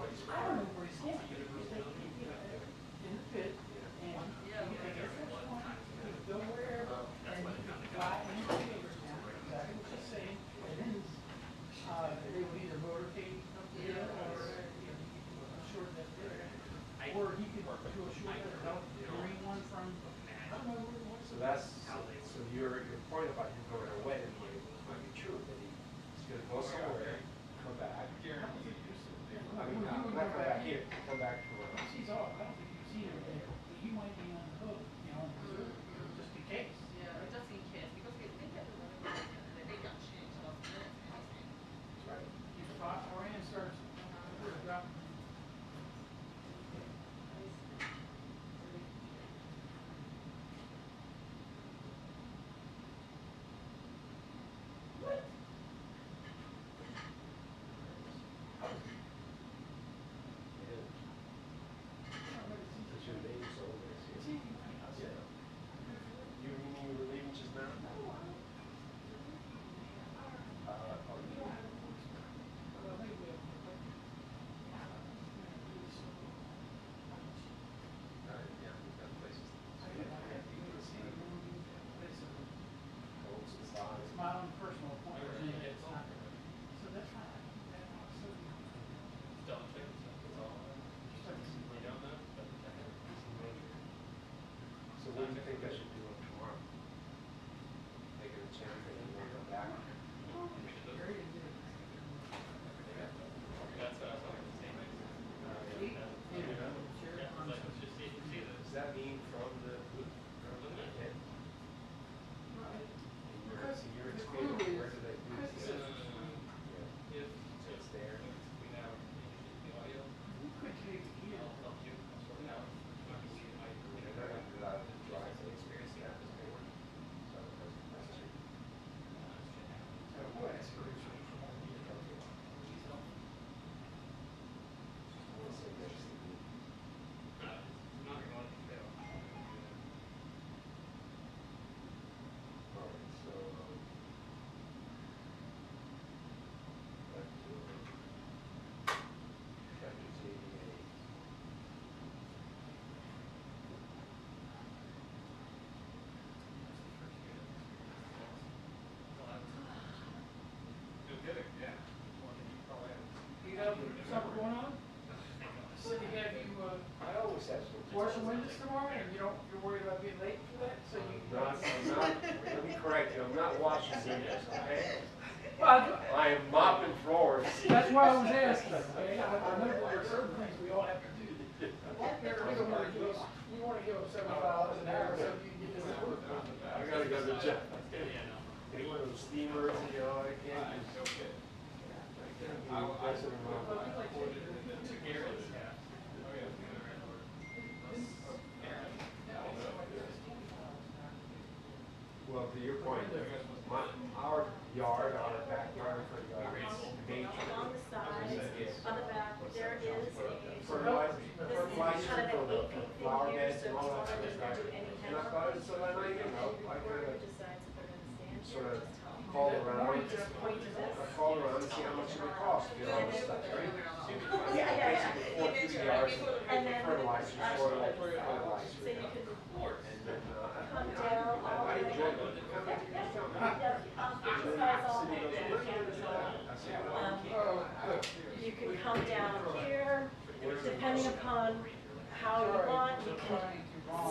I don't know where he's going. In the pit, and he can take Air Force One, he can go wherever, and he can fly into the neighbors now, exactly what you're saying, and then they would either motorcade up there, or a short that there, or he could do a short that bring one from, I don't know where it was. So that's, so your point about him going away might be true, that he's gonna go somewhere, come back. I mean, not come back here, come back to where. He's off, I don't think you've seen him there, but he might be on the hook, just in case. Yeah, just in case, because they get the money, they got changed a lot of minutes and everything. That's right. If Iran starts dropping. What? It's your name, so it's here. You mean you were leaving just now? It's my own personal appointment. So that's fine. So what do you think I should do tomorrow? Make it a chance that you won't come back? Does that mean from the pit? Because Your the experience, clue where is, do they do because this? It's there. we could take it here. You got something going on? So you have I always have some. wash the windows tomorrow, and you're worried about being late for that, so you. I'm not, let me correct you, I'm not washing windows, okay? Well, I am mopping floors. that's why I was asking, okay? I know there are certain things we all have to do. You wanna give up $7 an hour so you can get this work done. I gotta go to the job. Any one of those steamers, I can't. Well, to your point, our yard, our backyard, front yard is nature. On the side, on the back, there is a, Fertilizer, this is fertilizer kind for of the an 8-feet flower thing here, beds so and if all you that wanted kind of to stuff. do any And I thought, so then I, I kind whoever of decides if they're gonna stand sort here, of just tell me. call around, Just point to this. I call around and see how much it would cost to get all this stuff, right? Yeah, yeah, Basically, 4 through the yards, And then, fertilizer, soil, fertilizer. so you can And then, come down all I the way. enjoy it. Exercise all day, cameras on. You can come down here, depending upon how you want, you can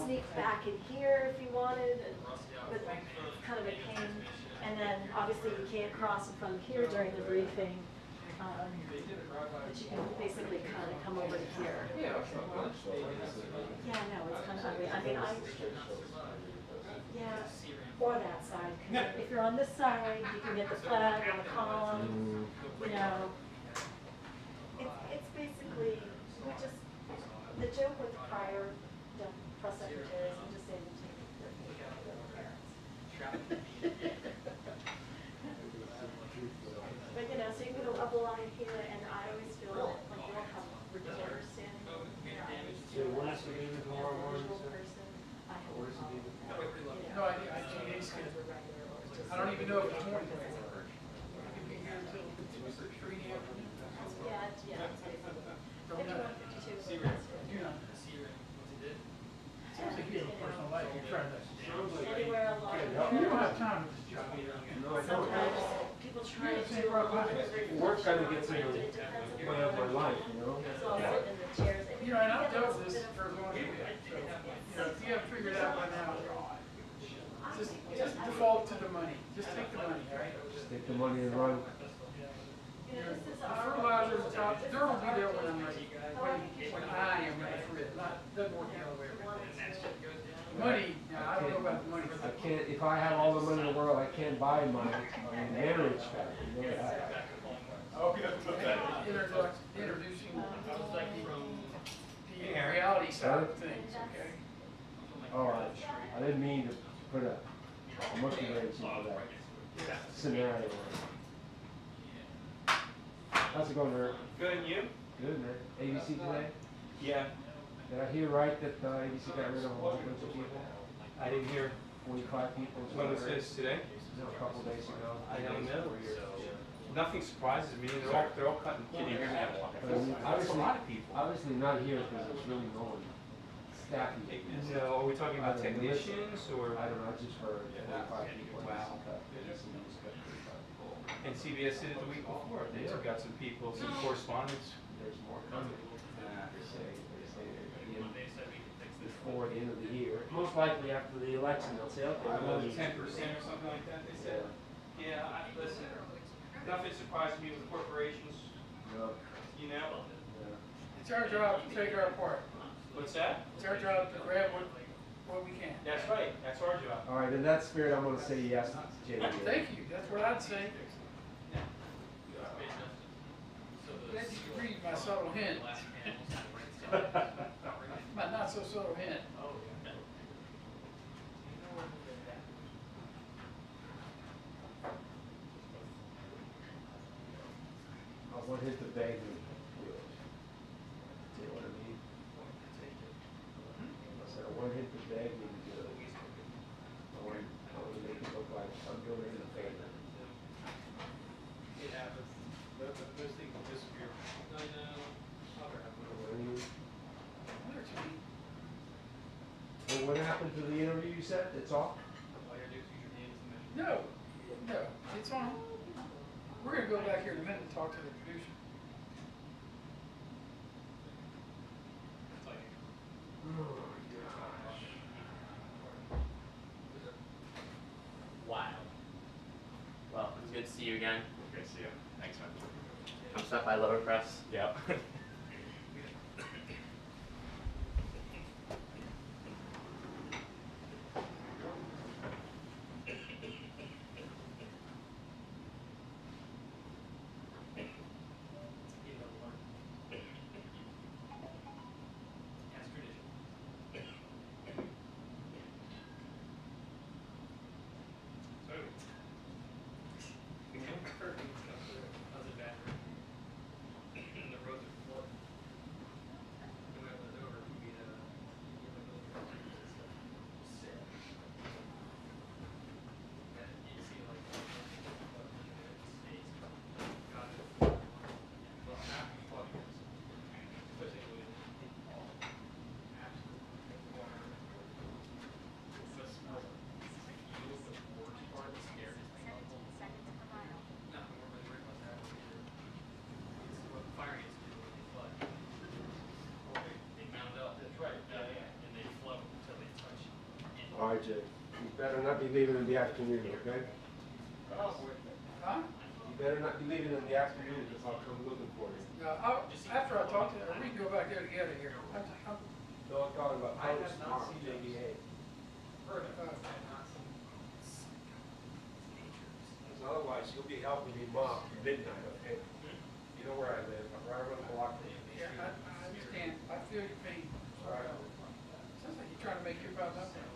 sneak back in here if you wanted, but it's kind of a pain. And then, obviously, you can't cross in front of here during the briefing, but you can basically kind of come over to here. Yeah, no, it's kind of ugly. I mean, yeah, or that side. 'Cause if you're on this side, you can get the flag or the column, you know. It's basically, we just, the joke with prior press secretaries, we just say we take their parents. But you know, so you can go up a line here, and I always feel that like you don't have reporters standing there. So when is the meeting tomorrow morning, sir? Where is the meeting? No, I don't even know if it's morning. I could be here until 3 in the afternoon. Yeah, it's basically. Don't know. 5152. You know, sounds like you have a personal life, you're trying to. Anywhere along You there. don't have time with this job. No, I don't. Sometimes people try to do Work kind of gets in the it depends way of my upon life, you know? who's all sitting in the chairs. You know, and I've dealt with this for as long as you have, so, you know, if you haven't figured it out by now, just default to the money, just take the money, all right? Just take the money and run. The fertilizer, the top, dirt will be there when I'm ready, when I am ready for it, not, doesn't work the other way around. Money, now, I don't know about the money. I can't, if I have all the money in the world, I can't buy my marriage back, you know that? Introducing the reality side of things, okay? All right, I didn't mean to put a monkey wrench into that scenario. How's it going, Eric? Good, and you? Good, man. ABC today? Yeah. Did I hear right that ABC got rid of a whole bunch of people? I didn't hear. 45 people? When was this, today? No, a couple days ago. I don't know. Nothing surprises me. They're all cutting. Can you hear me? But I mean, There's a lot of people. Obviously not here because there's really no one staffing it. No, are we talking about I don't know, technicians or? I don't know, I just heard 45 people. Wow. ABC just cut 45 people. And CBS did it the week before. They took out some people, some correspondence. There's more coming. They say at the end, before the end of the year. Most likely after the election, they'll say, okay, we'll About need 10% or something like that, they said. Yeah, listen, nothing surprises me with corporations, No, you know? no. It's our job to take our part. What's that? It's our job to grab what we can. That's right, that's our job. All right, in that spirit, I'm gonna say yes to JD. Thank you, that's what I'd say. Glad you read my subtle hint. My not so subtle hint. I want him to beg me. See what I mean? I said, I want him to beg me to do it. I want to make it look like I'm doing him a favor. It happens. Those things will disappear. I know. You know what I mean? One or two. Well, what happened to the interview you said? It's off? No, no, it's on. We're gonna go back here in a minute and talk to the producer. Oh, Wow. Well, it's good to see you again. Good to see you. Thanks, man. Come stop by Lower Press. Yep. all right, Jay. You better not be leaving in the afternoon, okay? Huh? You better not be leaving in the afternoon because I'll come looking for you. No, after I talk to her, we can go back there together here. I'm No, I'm talking about post tomorrow, JBA. Because otherwise, you'll be helping me mom midnight, okay? You know where I live, I'm right around the block from you. Yeah, I understand. I feel your pain. Sorry. Sounds like you're trying to make your problem up.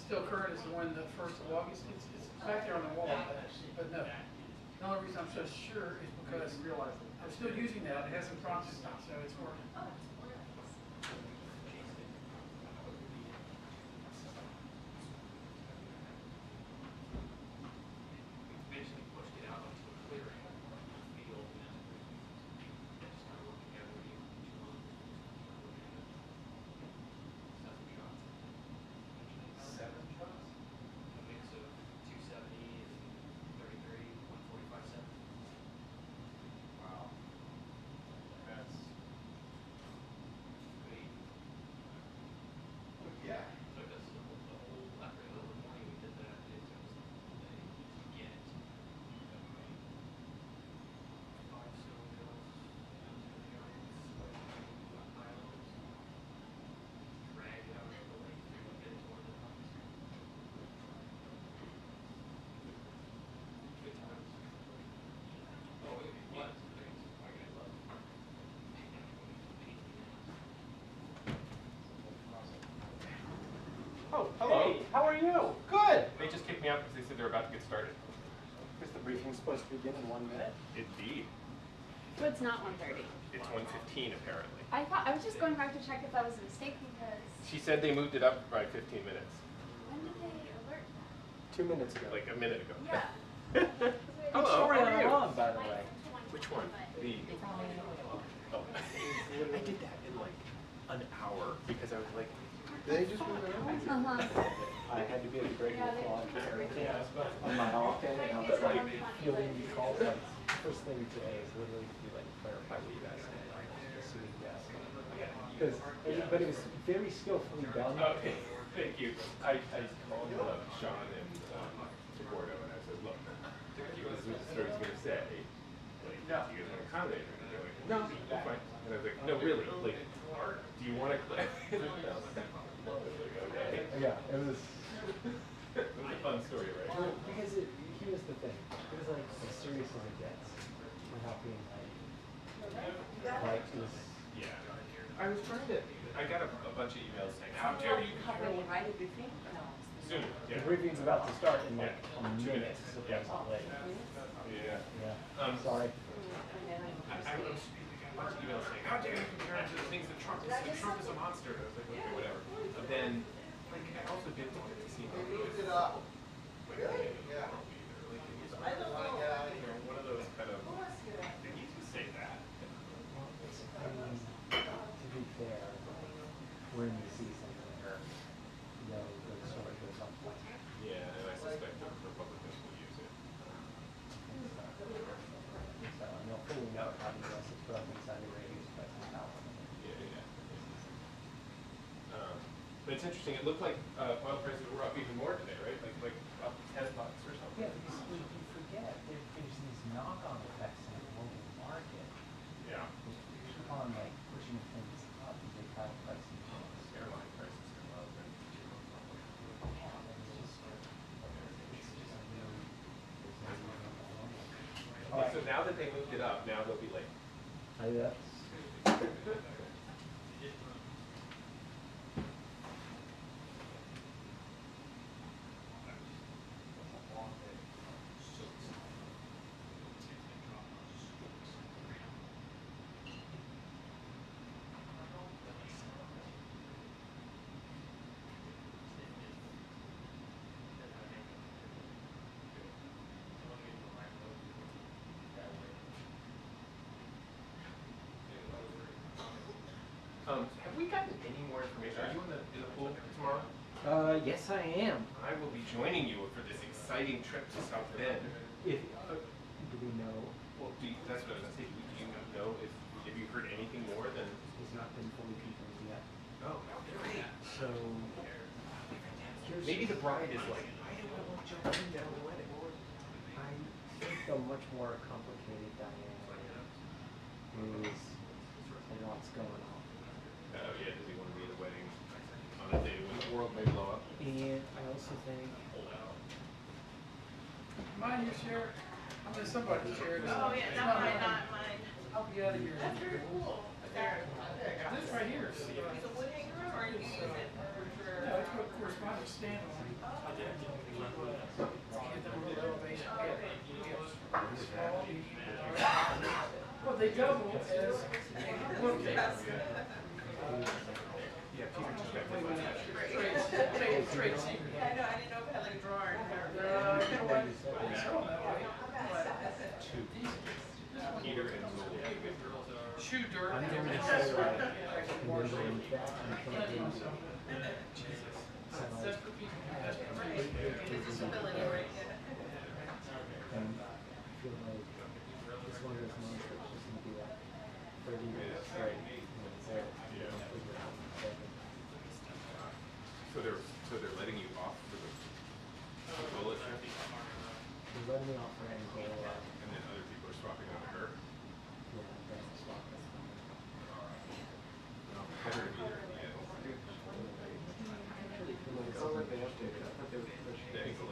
still current as the one, the 1st of August. It's back there on the wall, but no. The only reason I'm so sure is because I'm still using that. It hasn't prompted me, so it's working. Basically pushed it out onto a clearing field and just kind of looking at it. Seven shots? A mix of 270 and 33, 145, 7. Wow. That's. Great. Yeah. So it does the whole, after the morning we did that, it took us the whole day to get it. 5 cylinders, pilots, drag it out of the lake to get it toward the house. Good times. Oh, it was great. I love it. Oh, hello. Hey, how are you? Good. They just kicked me out because they said they're about to get started. Is the briefing supposed to begin in 1 minute? Indeed. So it's not 1:30. It's 1:15 apparently. I was just going back to check if that was a mistake because She said they moved it up by 15 minutes. when did they alert that? 2 minutes ago. Like a minute ago. Yeah. What Hello, story how am are I you? on, by the way? Which one? The. Oh. I did that in like an hour because I was like, They just moved it over. I had to be at the break Yeah, before they- everything on my off day, and I was like fielding these calls. Like, first thing today is literally to like clarify what you guys said. Like, just so we can guess. Because, but it was very skillfully done. okay, thank you. I called Sean and Gordo and I said, look, this is what the story's gonna say. Like, do you guys want to accommodate her? And they're like, no, that's fine. And I was like, no, really, like, do you want to? Okay. Yeah, it was. It was a fun story, right? Well, because here's the thing. It was like as serious as it gets without being like it was. Yeah. I was trying to. I got a bunch of emails saying, how dare you? Soon. The Yeah. briefing's about to start in like Yeah. a 2 minute. minutes. So Yeah. it's not late. Yeah. Yeah. Sorry. I wrote a bunch of emails saying, how dare you compare him to the things that Trump is? Trump is a monster. And I was like, okay, whatever. But then, like, I also did want to see him. It up. Yeah. One of those kind of. Did he just say that? Well, to be fair, we're in the season where the story goes up. Yeah, and I suspect the Republicans will use it. So I don't fully know how the U.S. is put up inside the radius, but how. Yeah. But it's interesting. It looked like oil prices were up even more today, right? Like up $10 or something. Yeah, because you forget there's these knock-on effects in the global market. Yeah. Keep on like pushing things up as they try to price things down. Airline prices are low. Right? Yeah, it's just really. Okay, so now that they moved it up, now they'll be late. That's. Have we gotten any more information? Are you in the pool tomorrow? Yes, I am. I will be joining you for this exciting trip to South Bend. If do we know? Well, that's what I was going to say. Do you know if have you heard anything more than? It's not been fully confirmed yet. Oh, great. So. Maybe the bride is like, I don't want to jump in down the wedding. I think the much more complicated dynamic is what's going on. Oh yeah, does he want to be at a wedding on a day when the world may blow up? And I also think Mine, your share? I'm in somebody's chair. Oh, yeah, not mine, not mine. I'll be out of here. That's very cool. There. This right here is. It's a wood hanger or you use it for? Yeah, that's what correspondence stand on. they double as bookends. Yeah, Peter just got to Trade secret. I know, I didn't know if it had like a drawer in there. You know what? It's going that way. two. Peter and Zoe. Shoe dirt. I'm going to say like, measuring that until Jesus. That's for people. That's for me. Disability, right? And I feel like it's one of those months that's just gonna be like 30 minutes straight. And it's there. You don't figure it out. So they're letting you off for the bullet trip, They're letting me off for Angola. and then other people are swapping on her. Yeah, that's the spot that's coming. Better to be there at the end. Actually, feel like it's over there. I thought they would push The angle.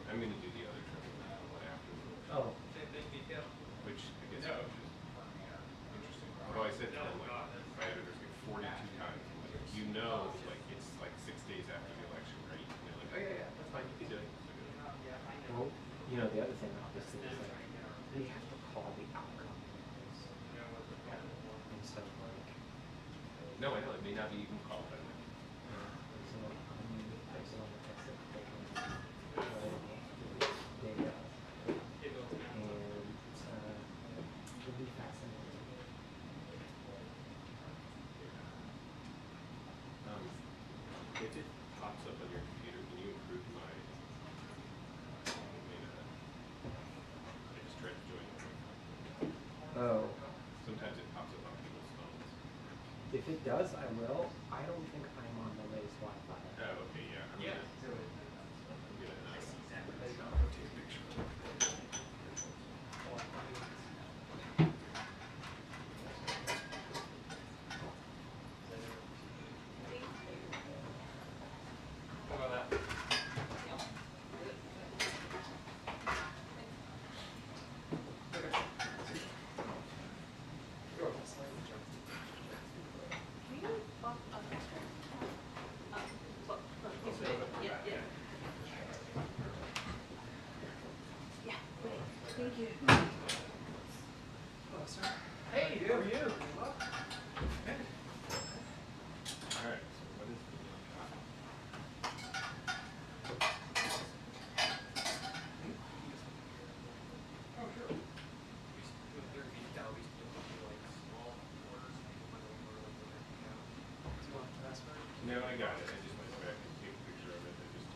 I'm going to do the other trip after, Oh, which I guess is interesting. Although I said to them, like, my editors get 42 times. Like, you know, like, it's like 6 days after the election, right? And they're like, oh, yeah, that's fine, you can do it. well, you know, the other thing obviously is like, we have to call the outcome. And so like, No, I know, it may not be even called by then. so I'm focusing on the text that they can data. And it'll be fascinating. If it pops up on your computer, can you improve my, I just tried to join it. Oh. Sometimes it pops up on people's phones. If it does, I will. I don't think I'm on the latest Wi-Fi. Oh, okay, yeah. I'm gonna take a picture. How about that? Thank you. Hey, how are you? Alright, so what is Oh, sure. No, I got it. I just went back and take a picture of it. I just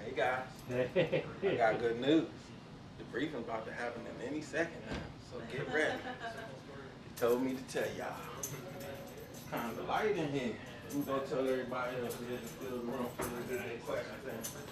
Hey guys, Hey. I got good news. The briefing's about to happen in any second now, so get ready. He told me to tell y'all. It's kind of light in here. We gonna tell everybody else here to fill the room so they get their questions answered.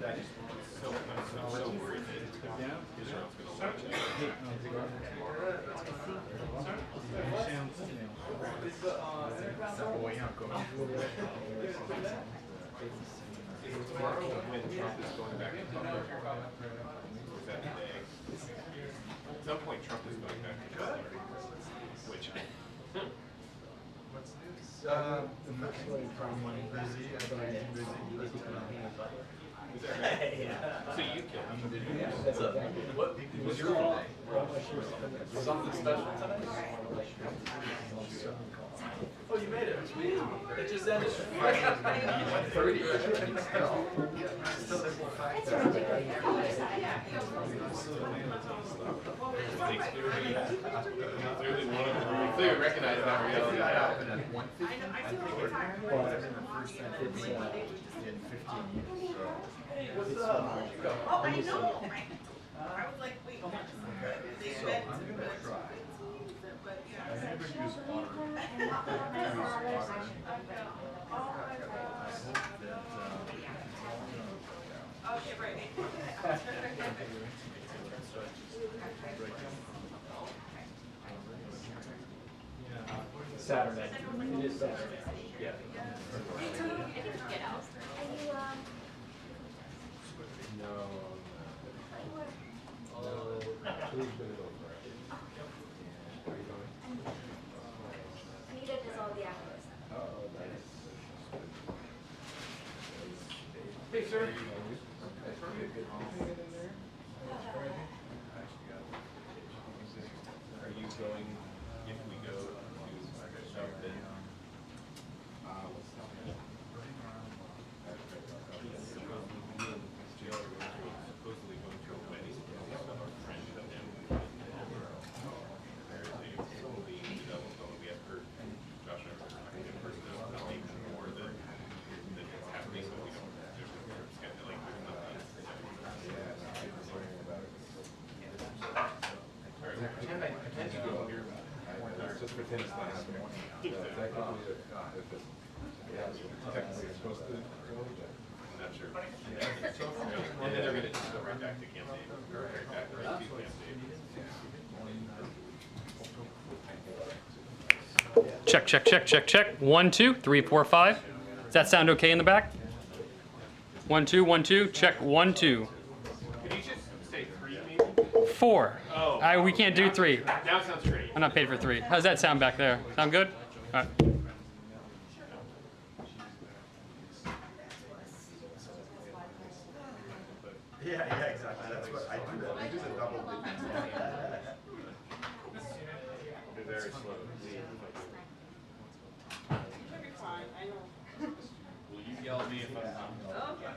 so worried that Israel's going to launch it. When Trump is going back to Butler, was that today? At some point, Trump is going back to Butler, which so you can. What was your fault? Something special tonight? Oh, you made it. It just ended. 1:30. Clearly recognize that reality. I see what you're talking about. What's up? Oh, I know, right? I was like, wait, they meant to, but yeah. Okay, right. Saturday. It is Saturday. Yeah. Get out. No. Anita does all the actors. Hey, sir. Are you going, if we go to something? Supposedly going to a wedding of our friend, and there's a movie development. We have heard, Josh and I were talking in person, nothing more that it's happening, but we don't, there's kind of like, there's nothing. Pretend you go here. Just pretend it's not happening. Technically, it's supposed to. I'm not sure. And then they're gonna just go right back to Camp David, or right back right to Camp David. Check, check, check, check, check. 1, 2, 3, 4, 5. Does that sound okay in the back? 1, 2, 1, 2. Check 1, 2. Could you just say 3 maybe? 4. Oh. We can't do 3. Now it sounds great. I'm not paid for 3. How's that sound back there? Sound good? All right. Yeah, exactly. That's what I do. That. I do the double digits. They're very slow. Will you yell at me if I'm not? Okay.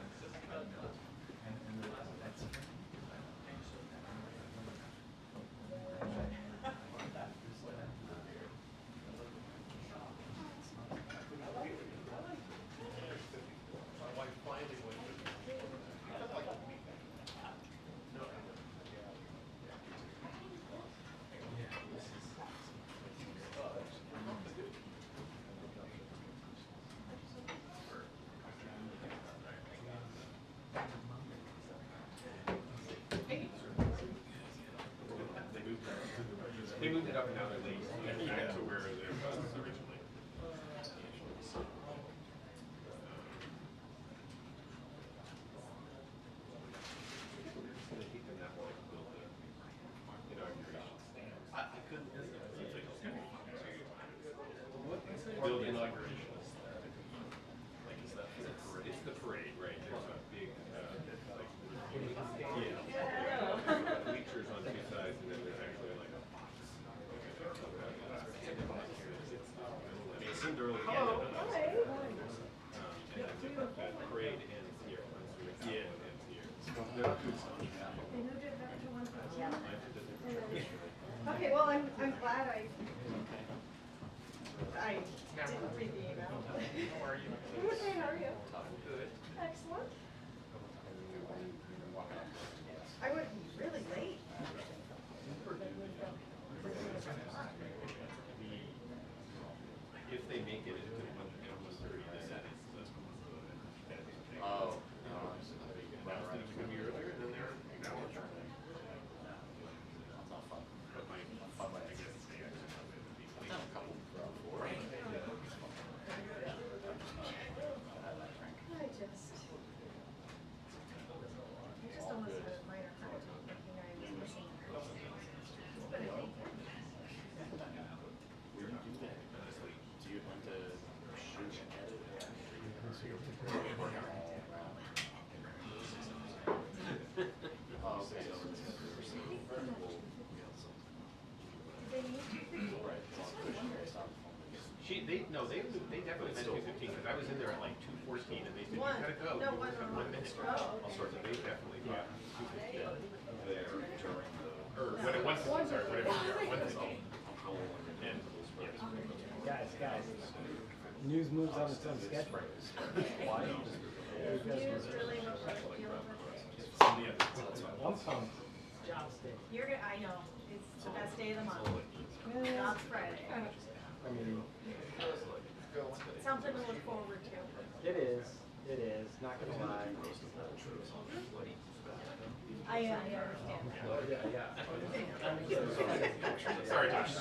They moved it up and now they're back to where it was originally. Build inauguration. Like, is that it's the parade, right? There's a big, bleachers on 2 sides, and then there's actually like a box. It seemed early. Hello. Hi. And the parade ends here. Yeah, it ends here. They moved it back to 1:15. Okay, well, I'm glad I didn't read the email. How are you? I'm okay, how are you? Good. Excellent. I would be really late. If they make it into 1:30, then that is the. Oh. They definitely meant 2:15 because I was in there at like 2:14 and they said, you One. gotta go. No, You one. only have 1 minute. Oh, All sorts of, they definitely Yeah. thought 2:15 there during the, or when it was, sorry, whatever, 1:15. And, yeah, Guys, news moves on its own schedule. Why? News really what we're dealing with. I'm pumped. Jobs day. you're gonna, I know, it's the best day of the month. Jobs Friday. I mean, Something to look forward to. it is, not gonna lie. I understand. sorry, Josh.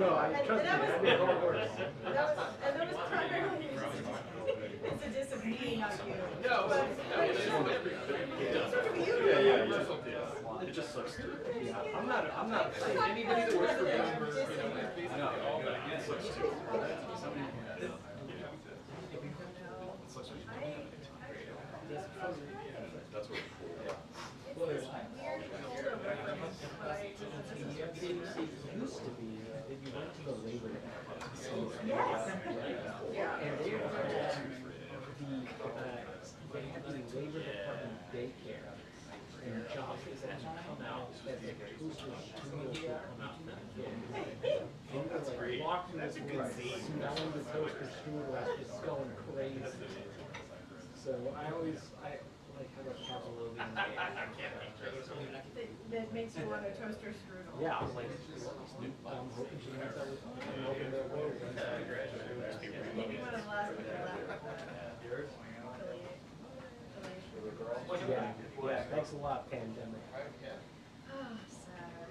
No, I And trust me, that was- I did all the work. That was primarily, it's a diss of me, not you. No, But- It just sucks too. Yeah, I'm not saying Anybody that works for I'm Bloomberg, dissing you. it sucks too. That's what. It used to be that you went to the labor department. Yes. And they had the labor department daycare. And jobs that come out as a toaster strudel come out for the kids. And you're like walking this way, smelling the toaster strudel, just going crazy. So I like have a Pavlovian. That makes you want a toaster strudel. Yeah, I'm like, I'm hoping she knows that I'm hoping that will. Maybe one of the last people left. Yeah, thanks a lot, pandemic. Ah, sad.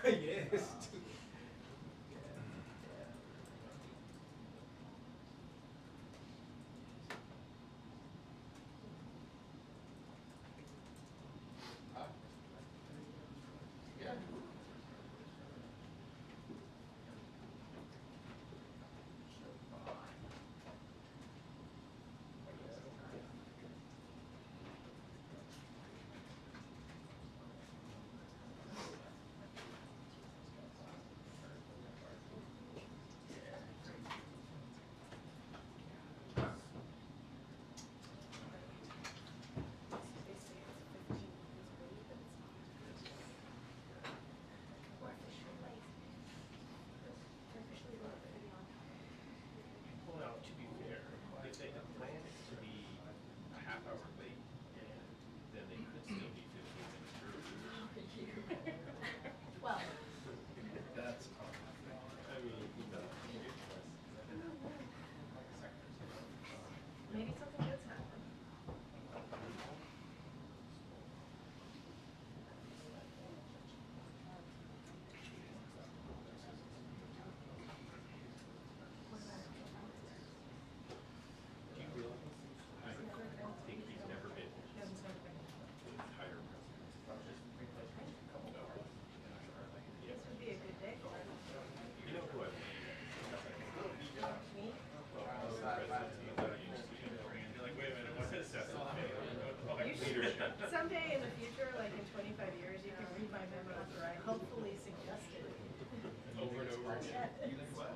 Yes. Well, to be fair, if they had planned it to be a half hour late, then they could still be 15 minutes early. Well, That's, I mean, you know. maybe something good's happening. Do you realize? I think he's never been higher president. This would be a good day for it. You know who I Me? You're like, wait a minute, what's this? You should, someday in the future, like in 25 years, you can read my memos where I hopefully suggested. Over and over again. Yes. What?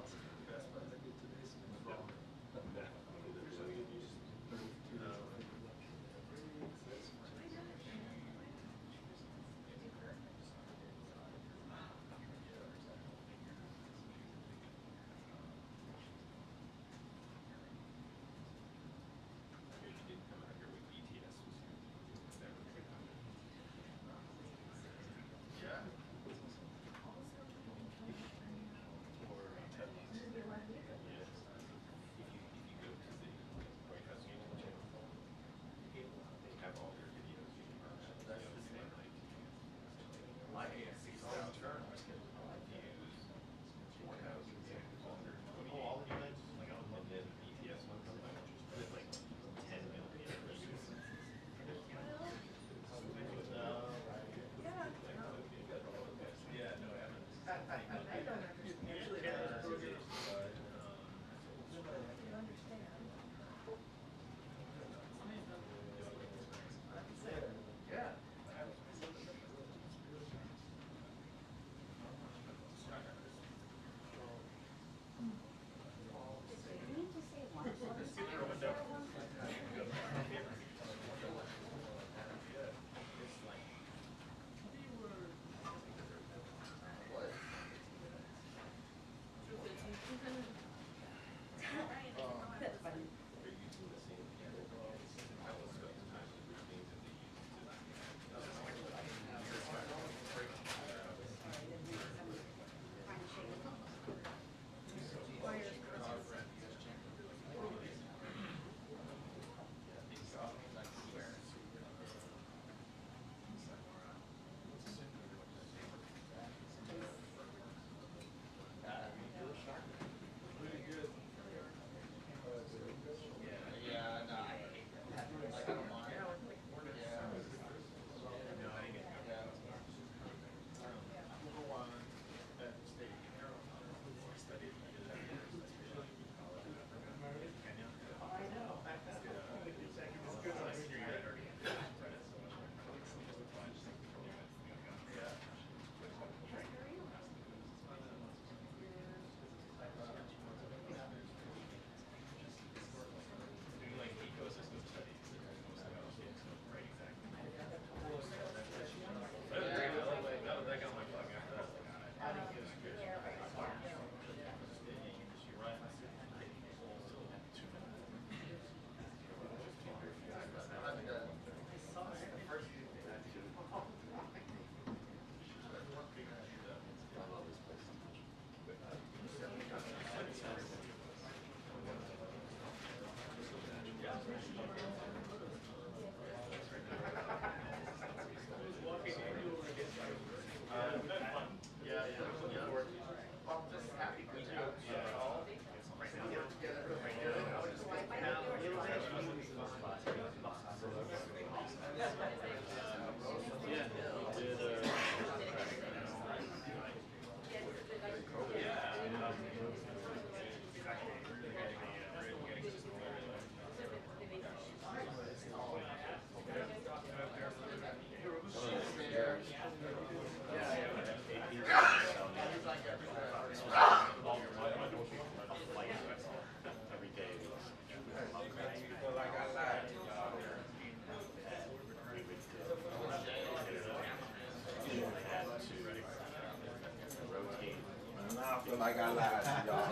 feel like I lied to y'all.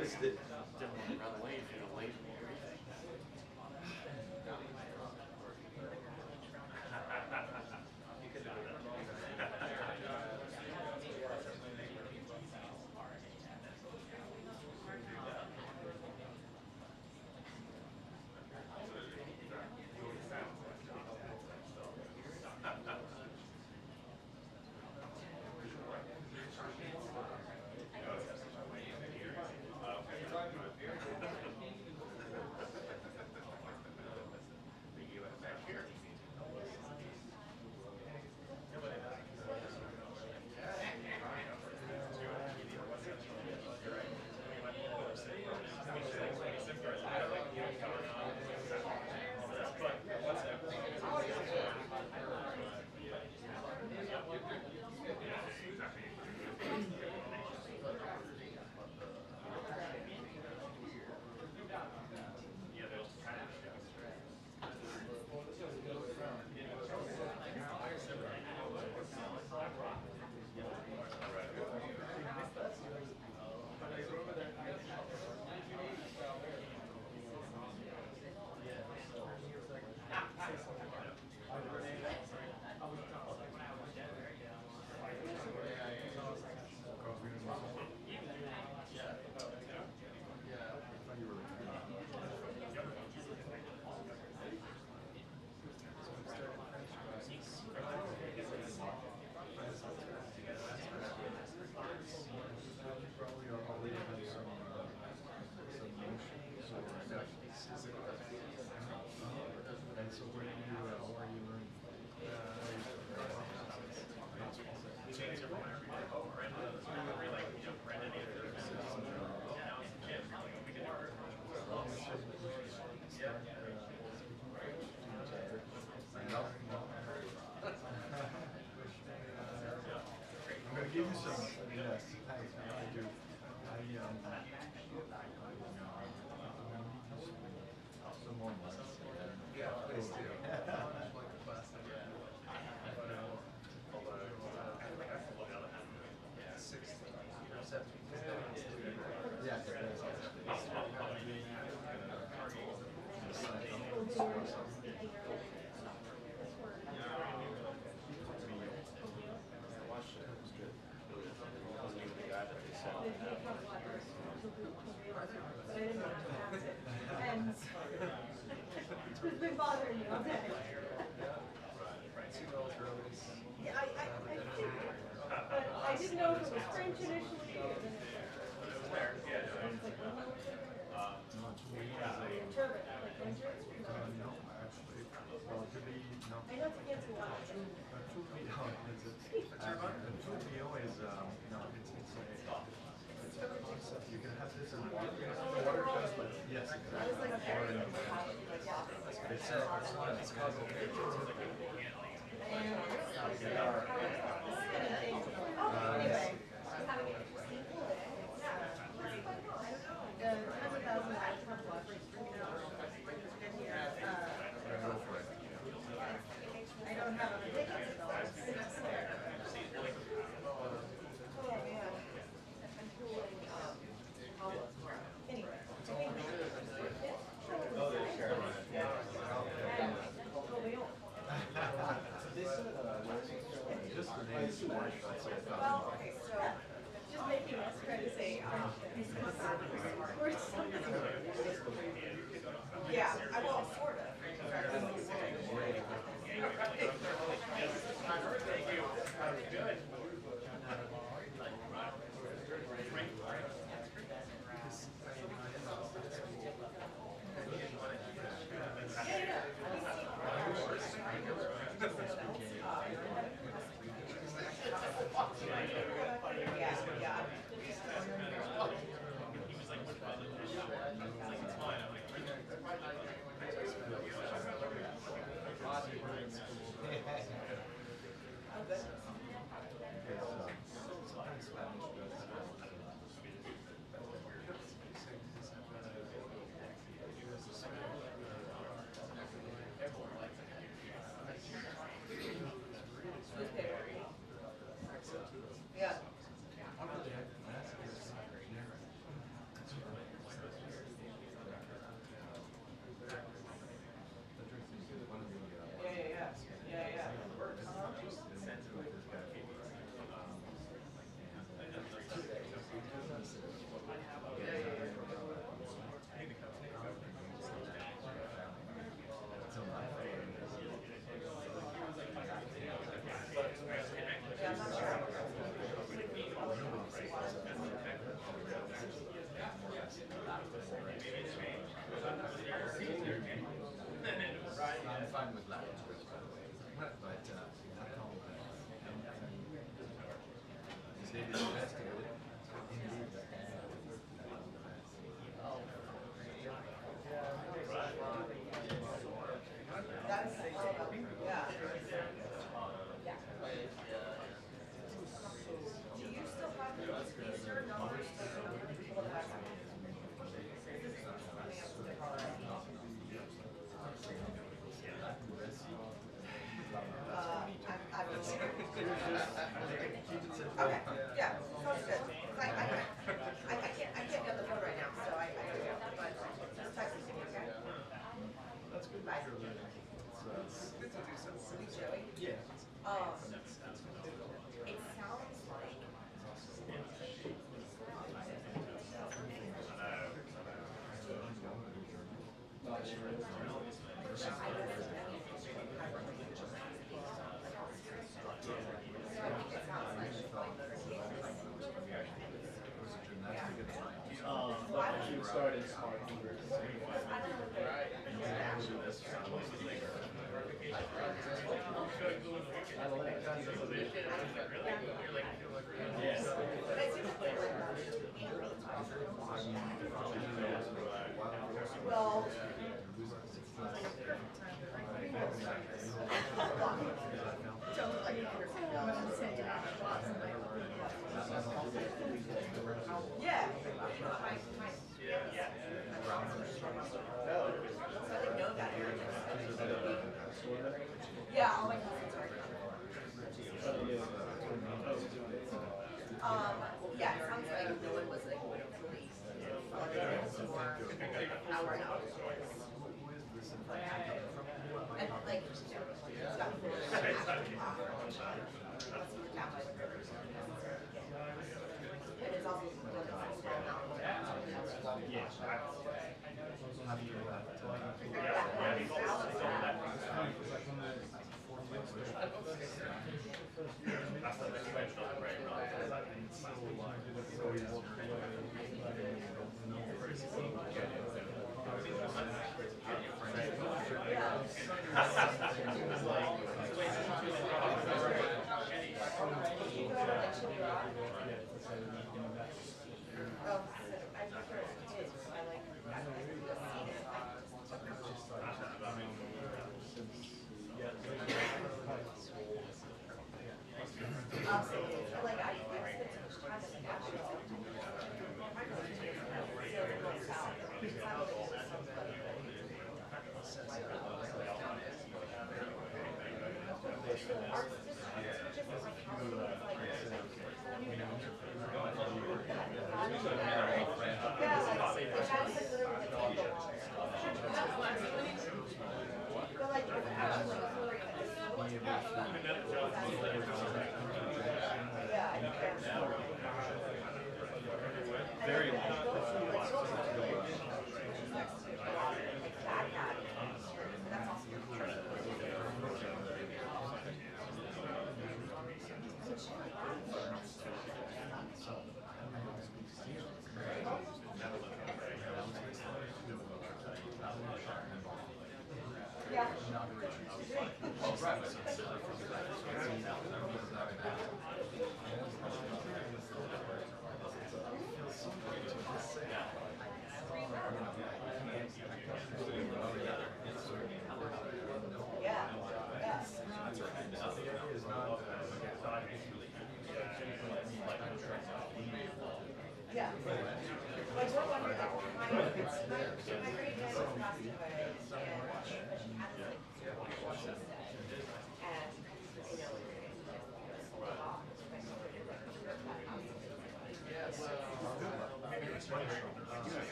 Missed it. Didn't want to run away if you're late. do some, yes, I do. Some more months. Yeah, please do. Yeah, it And it's been bothering me all day. Yeah, I figured, but I didn't know if it was French initially or then it's like, turbot, like ginger? No, actually, well, it could be, no. I know it's against the law. Truvio is, no, you can have this in water. Water just, but yes. I was like, very It's called anyway. I don't have a ticket though. Oh man. Anyway. Oh, there's Carolina. Yeah. Well, okay, so just making us try to say, yeah, I will sort of. Yeah. I'm fine with that. But they investigated it. That's, yeah. Do you still have these are numbers that people have? Okay, yeah, sounds good. I can't get on the phone right now, so I but just text me, okay? That's good. Bye. It's good to do something. Joey? Yeah. It sounds like. She started smart. Well. Don't like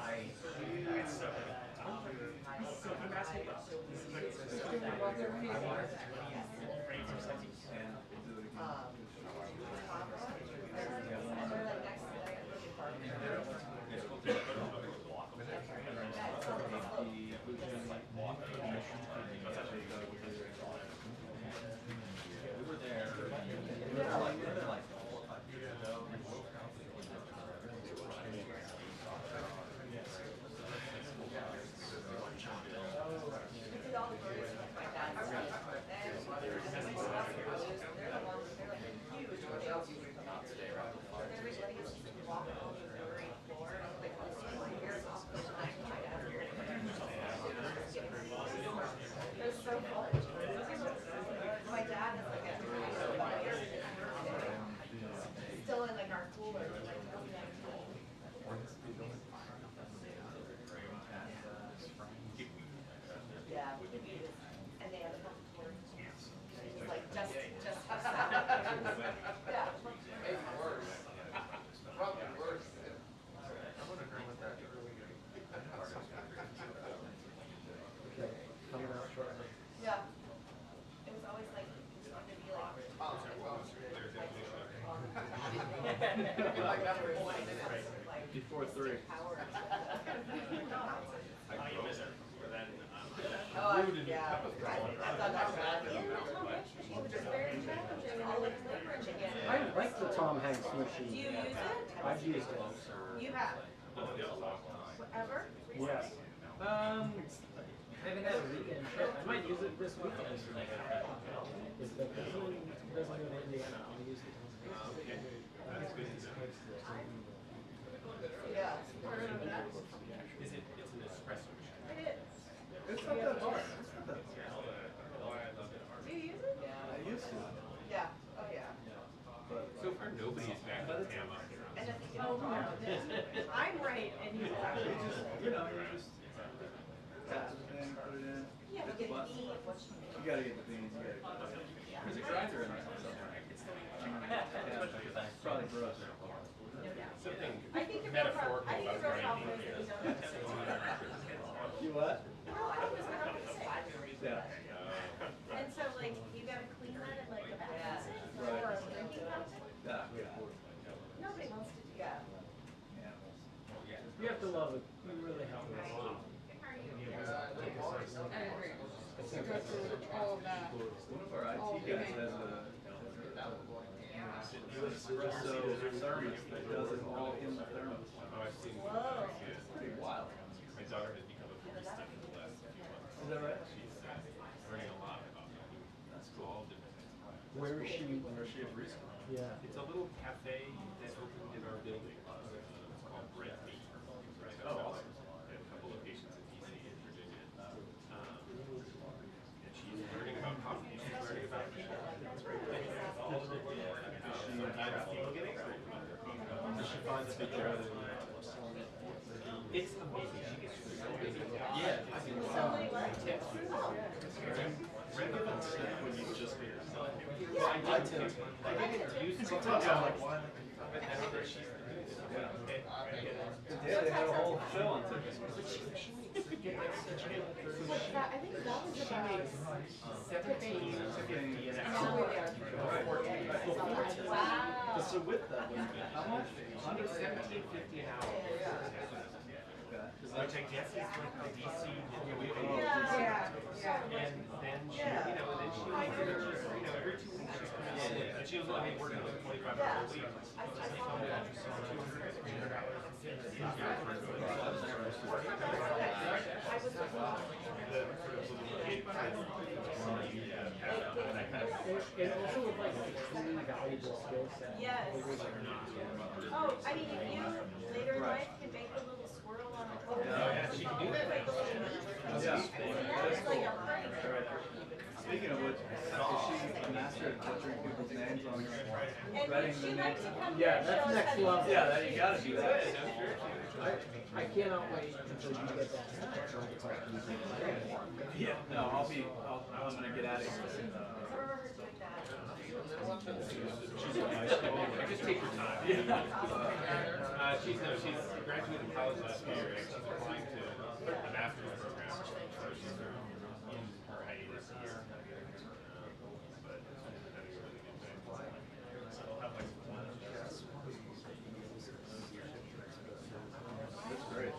Like Before 3. Oh, yeah. I thought that was bad. In the Tom Hanks machine, which is very challenging, and like labor chicken. I like the Tom Hanks machine. Do you use it? I've used it. You have? Ever? Yes. I haven't had a weekend trip. I might use it this weekend. If the president doesn't go to Indiana, I'll use it. Yeah. Is it, it's an espresso machine? It is. It's not that hard. It's not that hard. Do you use it? I used to. Yeah. Oh, yeah. So far, nobody's back in Tam up here. And then, oh, no. I'm right, and he's You left. just, you know, you just tap the thing, put it in. Yeah, hit get the the button. beans. You gotta get the beans. You gotta get the beans. There's a grinder in there somewhere. Probably gross. Something I think the real metaphorical problem, I think the about real problem grinding. is that we don't have to say. You what? No, I think it's not to say. Yeah. And so like, you gotta clean that in like a bathroom sink or a drinking fountain. Yeah. Nobody wants to do that. You have to love it. You really have to. One of our IT guys has a espresso thermos that does it all in the thermos. Oh, I've seen Whoa. It's pretty wild. my daughter has become a barista for the last few months. Is that right? She's learning a lot about That's all cool. different types of coffee. Where is she? Where is she a barista? Yeah. It's a little cafe that opened in our building. It's called Bread Meat. Right Oh, awesome. They have a couple locations in DC and Virginia. And she's learning about coffee. She's learning about it's great. Does she find the picture of it? It's amazing. She gets so busy. Yeah, I mean, Tips. when you just get yourself. I tip. Sometimes I'm like, why? But then she's Yeah, they had a whole show on tips. I think that was about 17 to 50 an hour. Wow. So with that, how much? 17.50 an hour. Which I guess is like the DC Yeah. and then she, you know, and then she was you know, every 2 weeks she's coming in, and she was only working like 25 hours a week. It also was like a truly valuable skill set. Yes. Oh, I mean, if you later in life can make a little swirl on a toast. Yeah, she can do that. Like a little meat. Yeah. And that is like a break. Speaking of which, is she a master at butchering people's names on her? And would she like to come here Yeah, and that's show us next how to level. use Yeah, that you gotta do that. I cannot wait until you get that. Yeah, no, I'm gonna get out of here. Just take your time. She's graduated college last year, and she's applying to a master's program. So she's in her hiatus year. But having a really good time. So I'll have like That's great.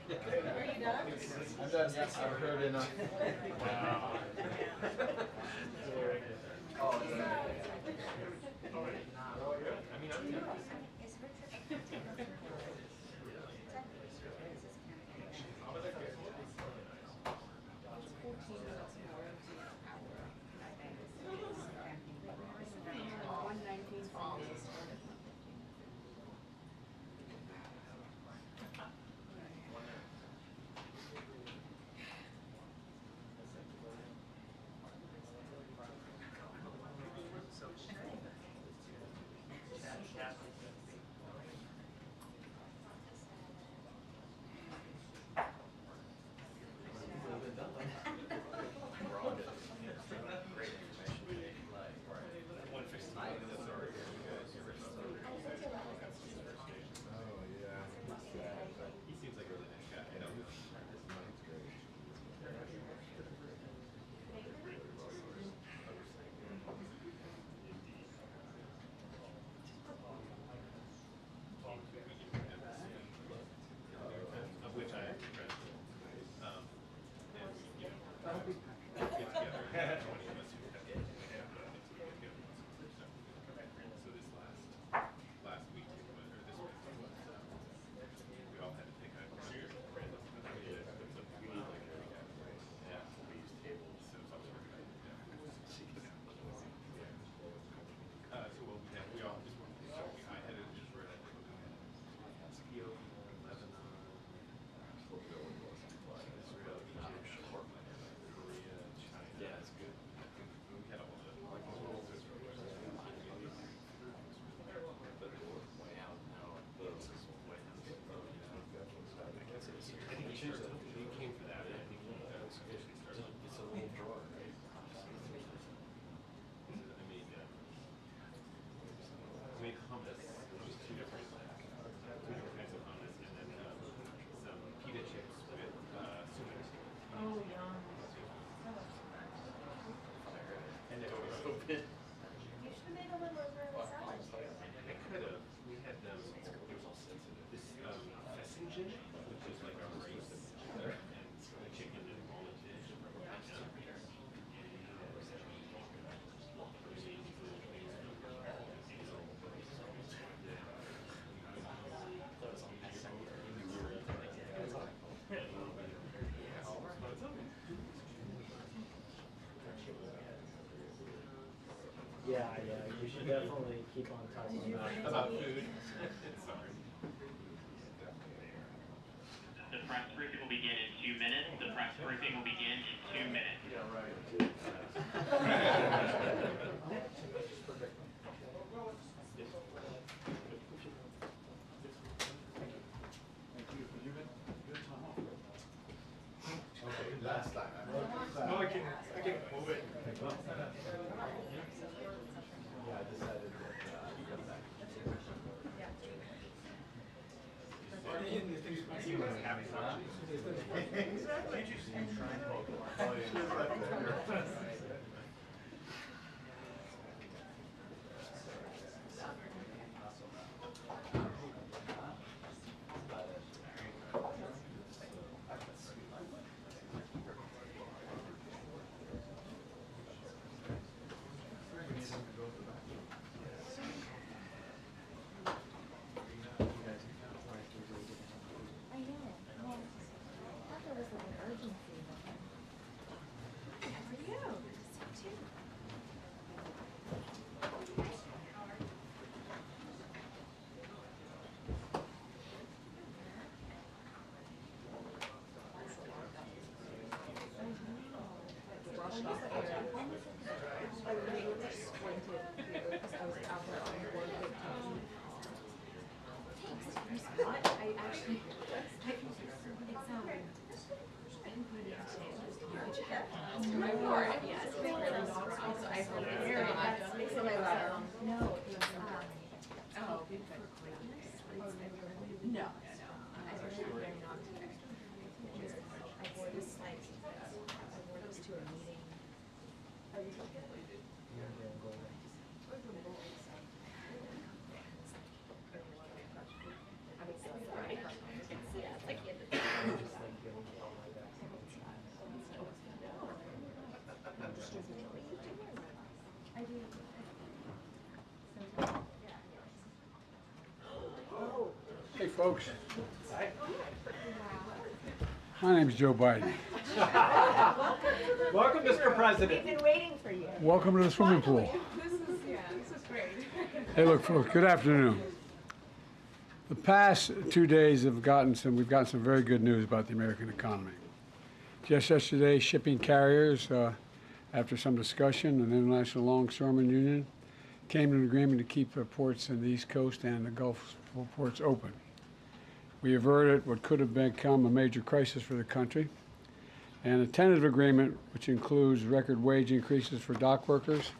Are you done? I'm done, yes, I've heard enough. Wow. I mean, I'm he seems like a really nice guy. I know. Of which I am impressed with. And you know, get together. 20 of us who have things we get together. So this last week or this week we all had to pick a random. We need like yeah, we use tables, so it's always working out. So what we all just so I had to just read Ethiopia, Lebanon, Israel, Egypt, Korea, China. Yeah, it's good. We had all the way out now. I think he changed that. He came for that. I think he officially started. It's a little drawer, right? I made hummus, which is two different kinds of hummus, and then some pita chips with sumac. Oh, yum. And it was open. You should have made a little over on the side. I could have. We had it was all sensitive. This Fessingen, which is like a rice and the chicken and walnut dish. Yeah, you should definitely keep on top of About food. Sorry. The press briefing will begin in 2 minutes. The press briefing will begin in 2 minutes. Yeah, right. Last time. No, I can't move it. Yeah, I decided that you come back. He was having lunch. I know. Well, I thought there was like an urgency. How are you? Good to see you too. Yeah, it's like you had to folks. My name's Joe Biden. Welcome, Mr. President. We've been waiting for you. Welcome to the swimming pool. This is great. Hey, look, folks, good afternoon. The past 2 days we've gotten some very good news about the American economy. Just yesterday, shipping carriers, after some discussion, an International Longshoremen Union came to an agreement to keep the ports in the East Coast and the Gulf ports open. We averted what could have become a major crisis for the country, and a tentative agreement which includes record wage increases for dock workers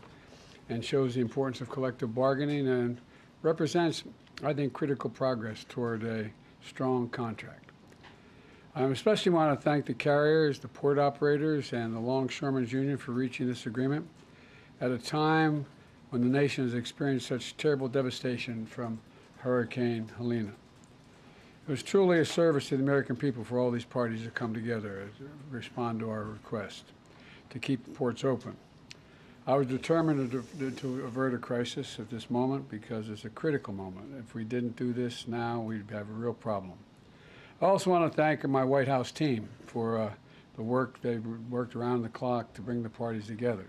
and shows the importance of collective bargaining and represents, I think, critical progress toward a strong contract. I especially want to thank the carriers, the port operators, and the Longshoremen's Union for reaching this agreement at a time when the nation has experienced such terrible devastation from Hurricane Helene. It was truly a service to the American people for all these parties to come together to respond to our request to keep the ports open. I was determined to avert a crisis at this moment because it's a critical moment. If we didn't do this now, we'd have a real problem. I also want to thank my White House team for the work they worked around the clock to bring the parties together.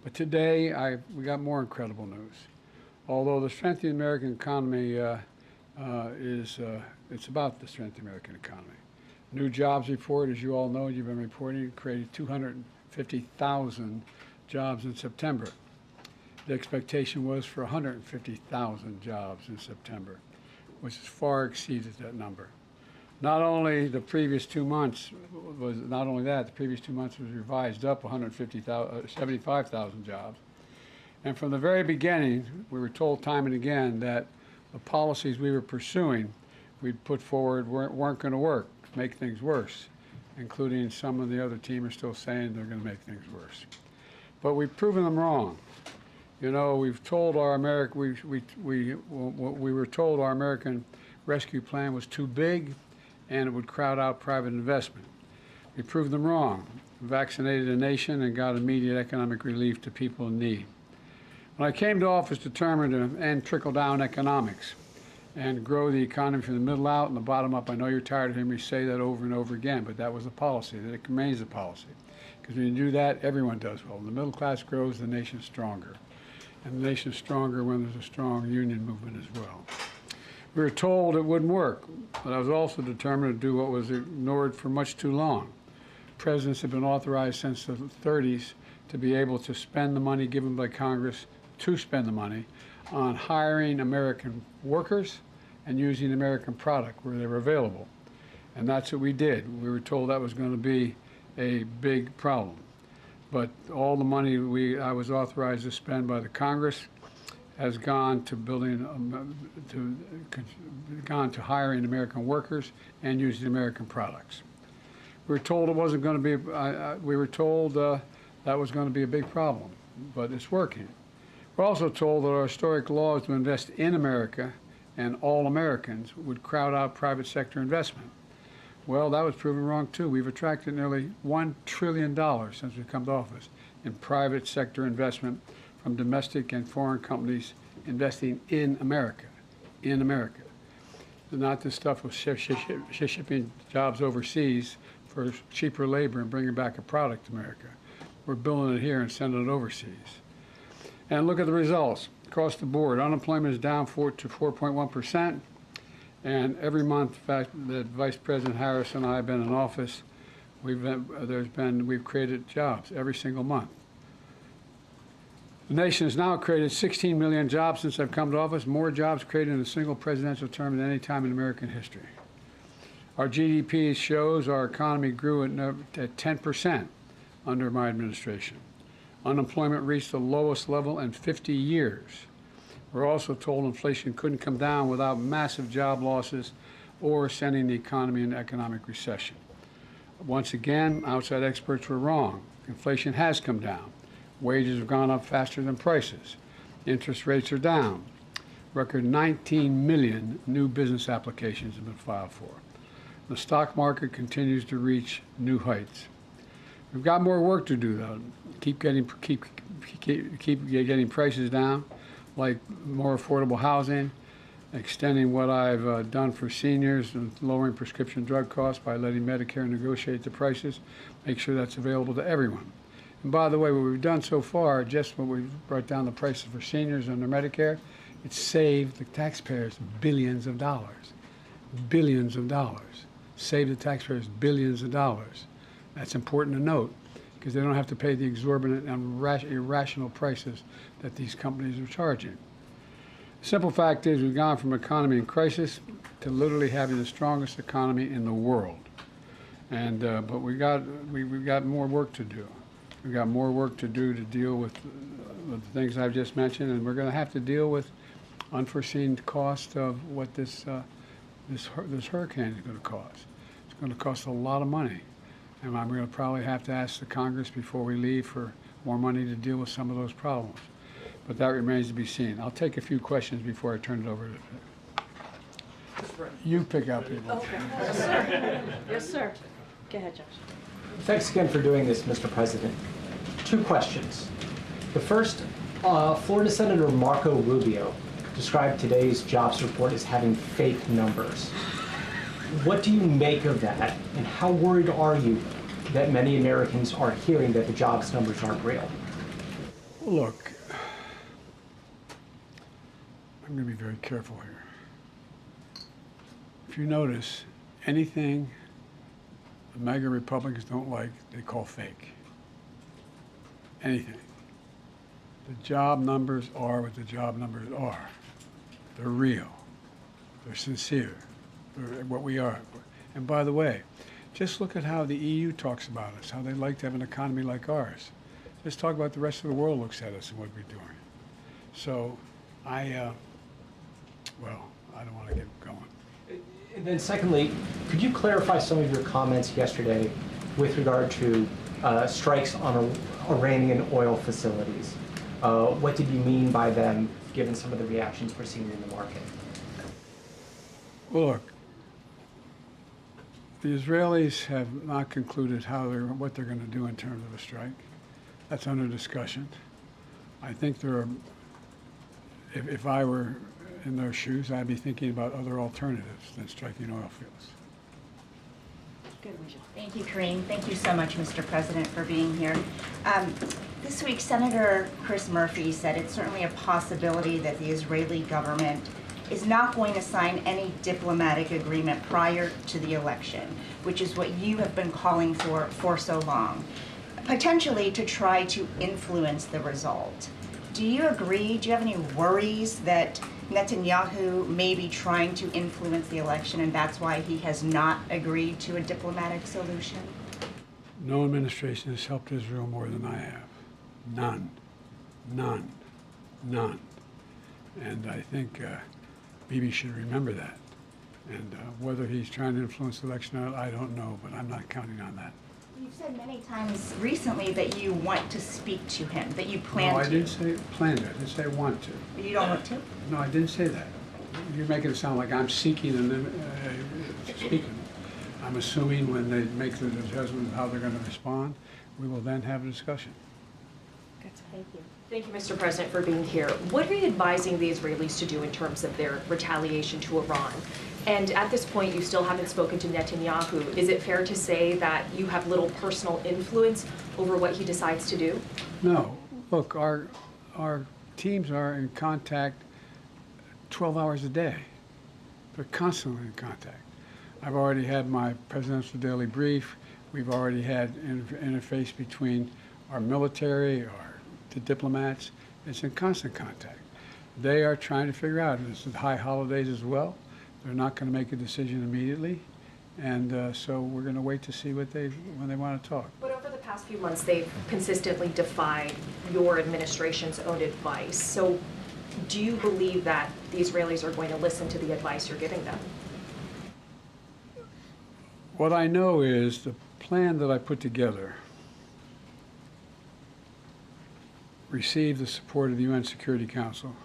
But today, we got more incredible news. Although the strength of the American economy it's about the strength of the American economy. New jobs report, as you all know, you've been reporting, created 250,000 jobs in September. The expectation was for 150,000 jobs in September, which has far exceeded that number. Not only the previous 2 months was the previous 2 months was revised up 75,000 jobs. And from the very beginning, we were told time and again that the policies we were pursuing, we'd put forward weren't going to work, make things worse, including some of the other team are still saying they're going to make things worse. But we've proven them wrong. You know, we've told our we were told our American rescue plan was too big and it would crowd out private investment. We proved them wrong, vaccinated a nation and got immediate economic relief to people in need. When I came to office determined to end trickle-down economics and grow the economy from the middle out and the bottom up. I know you're tired of hearing me say that over and over again, but that was the policy, that it remains the policy. Because when you do that, everyone does well. When the middle class grows, the nation's stronger. And the nation's stronger when there's a strong union movement as well. We were told it wouldn't work, but I was also determined to do what was ignored for much too long. Presidents have been authorized since the 30s to be able to spend the money given by Congress to spend the money on hiring American workers and using American product where they were available. And that's what we did. We were told that was going to be a big problem. But all the money I was authorized to spend by the Congress has gone to to hiring American workers and using American products. We were told it wasn't going to be, we were told that was going to be a big problem, but it's working. We're also told that our historic laws to invest in America and all Americans would crowd out private sector investment. Well, that was proven wrong too. We've attracted nearly $1 trillion since we've come to office in private sector investment from domestic and foreign companies investing in America, Not this stuff with shipping jobs overseas for cheaper labor and bringing back a product to America. We're building it here and sending it overseas. And look at the results. Across the board, unemployment is down to 4.1%. And every month, in fact, that Vice President Harris and I have been in office, we've created jobs every single month. The nation has now created 16 million jobs since I've come to office, more jobs created in a single presidential term than any time in American history. Our GDP shows our economy grew at 10% under my administration. Unemployment reached the lowest level in 50 years. We're also told inflation couldn't come down without massive job losses or sending the economy into economic recession. Once again, outside experts were wrong. Inflation has come down. Wages have gone up faster than prices. Interest rates are down. Record 19 million new business applications have been filed for. The stock market continues to reach new heights. We've got more work to do, though. Keep getting prices down, like more affordable housing extending what I've done for seniors and lowering prescription drug costs by letting Medicare negotiate the prices, make sure that's available to everyone. And by the way, what we've done so far, just when we brought down the prices for seniors under Medicare, it's saved the taxpayers billions of dollars. Billions of dollars. Saved the taxpayers billions of dollars. That's important to note, because they don't have to pay the exorbitant and irrational prices that these companies are charging. The simple fact is we've gone from an economy in crisis to literally having the strongest economy in the world. And, but we've got more work to do. We've got more work to do to deal with the things I've just mentioned, and we're going to have to deal with unforeseen cost of what this hurricane is going to cost. It's going to cost a lot of money. And I'm going to probably have to ask the Congress before we leave for more money to deal with some of those problems. But that remains to be seen. I'll take a few questions before I turn it over to you. Pick out people. Okay. Yes, sir. Yes, sir. Go ahead, Josh. Thanks again for doing this, Mr. President. 2 questions. The first, Florida Senator Marco Rubio described today's jobs report as having fake numbers. What do you make of that, and how worried are you that many Americans are hearing that the jobs numbers aren't real? Look, I'm going to be very careful here. If you notice, anything the MAGA Republicans don't like, they call fake. Anything. The job numbers are what the job numbers are. They're real. They're sincere. They're what we are. And by the way, just look at how the EU talks about us, how they like to have an economy like ours. Just talk about the rest of the world looks at us and what we're doing. So well, I don't want to get going. And then secondly, could you clarify some of your comments yesterday with regard to strikes on Iranian oil facilities? What did you mean by them, given some of the reactions we're seeing in the market? Well, look, the Israelis have not concluded what they're going to do in terms of a strike. That's under discussion. I think if I were in their shoes, I'd be thinking about other alternatives than striking oil fields. Thank you, Karine. Thank you so much, Mr. President, for being here. This week, Senator Chris Murphy said it's certainly a possibility that the Israeli government is not going to sign any diplomatic agreement prior to the election, which is what you have been calling for so long, potentially to try to influence the result. Do you agree? Do you have any worries that Netanyahu may be trying to influence the election and that's why he has not agreed to a diplomatic solution? No administration has helped Israel more than I have. None. None. None. And I think Bibi should remember that. And whether he's trying to influence the election or not, I don't know, but I'm not counting on that. You've said many times recently that you want to speak to him, that you plan to. No, I didn't say plan to. I didn't say want to. You don't want to? No, I didn't say that. You're making it sound like I'm seeking and then speaking. I'm assuming when they make the judgment of how they're going to respond, we will then have a discussion. Thank you. Thank you, Mr. President, for being here. What are you advising the Israelis to do in terms of their retaliation to Iran? And at this point, you still haven't spoken to Netanyahu. Is it fair to say that you have little personal influence over what he decides to do? No. Look, our teams are in contact 12 hours a day. They're constantly in contact. I've already had my presidential daily brief. We've already had interface between our military, the diplomats. It's in constant contact. They are trying to figure out, and it's the high holidays as well. They're not going to make a decision immediately, and so we're going to wait to see when they want to talk. But over the past few months, they've consistently defied your administration's own advice. So do you believe that the Israelis are going to listen to the advice you're giving them? What I know is the plan that I put together received the support of the UN Security Council,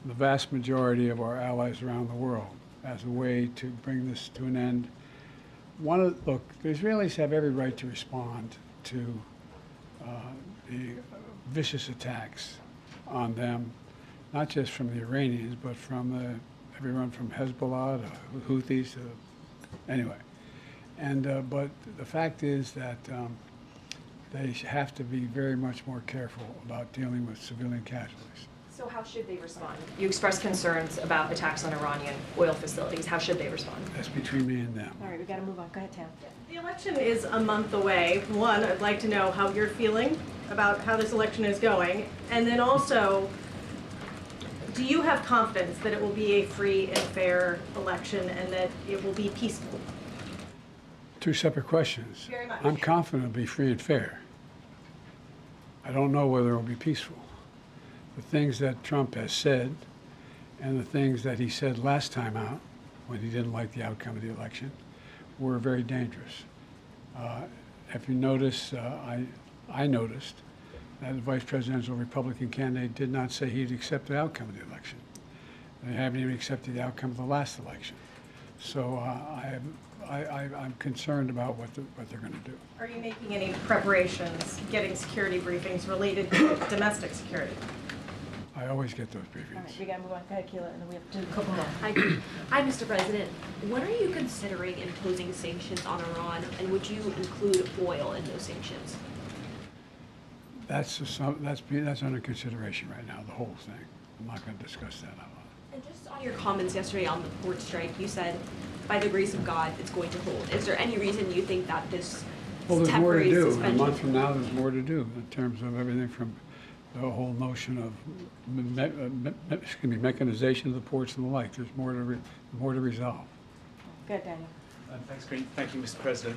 the vast majority of our allies around the world, as a way to bring this to an end. Look, the Israelis have every right to respond to the vicious attacks on them, not just from the Iranians, but from the everyone from Hezbollah to Houthis to, anyway. And, but the fact is that they have to be very much more careful about dealing with civilian casualties. So how should they respond? You expressed concerns about attacks on Iranian oil facilities. How should they respond? That's between me and them. All right, we got to move on. Go ahead, Tam. The election is a month away. One, I'd like to know how you're feeling about how this election is going. And then also, do you have confidence that it will be a free and fair election and that it will be peaceful? Two separate questions. Very much. I'm confident it'll be free and fair. I don't know whether it'll be peaceful. The things that Trump has said and the things that he said last time out when he didn't like the outcome of the election were very dangerous. If you notice, I noticed that the vice presidential Republican candidate did not say he'd accept the outcome of the election. They haven't even accepted the outcome of the last election. So I'm concerned about what they're going to do. Are you making any preparations, getting security briefings related to domestic security? I always get those briefings. All right, we got to move on. Go ahead, Keila, and then we have to do a couple more. Hi, Mr. President. When are you considering imposing sanctions on Iran, and would you include oil in those sanctions? That's under consideration right now, the whole thing. I'm not going to discuss that out loud. And just on your comments yesterday on the port strike, you said, by the grace of God, it's going to hold. Is there any reason you think that this Well, there's more to temporary do. suspension? A month from now, there's more to do in terms of everything from the whole notion of mechanization of the ports and the like. There's more to resolve. Go ahead, Daniel. Thanks, Karine. Thank you, Mr. President.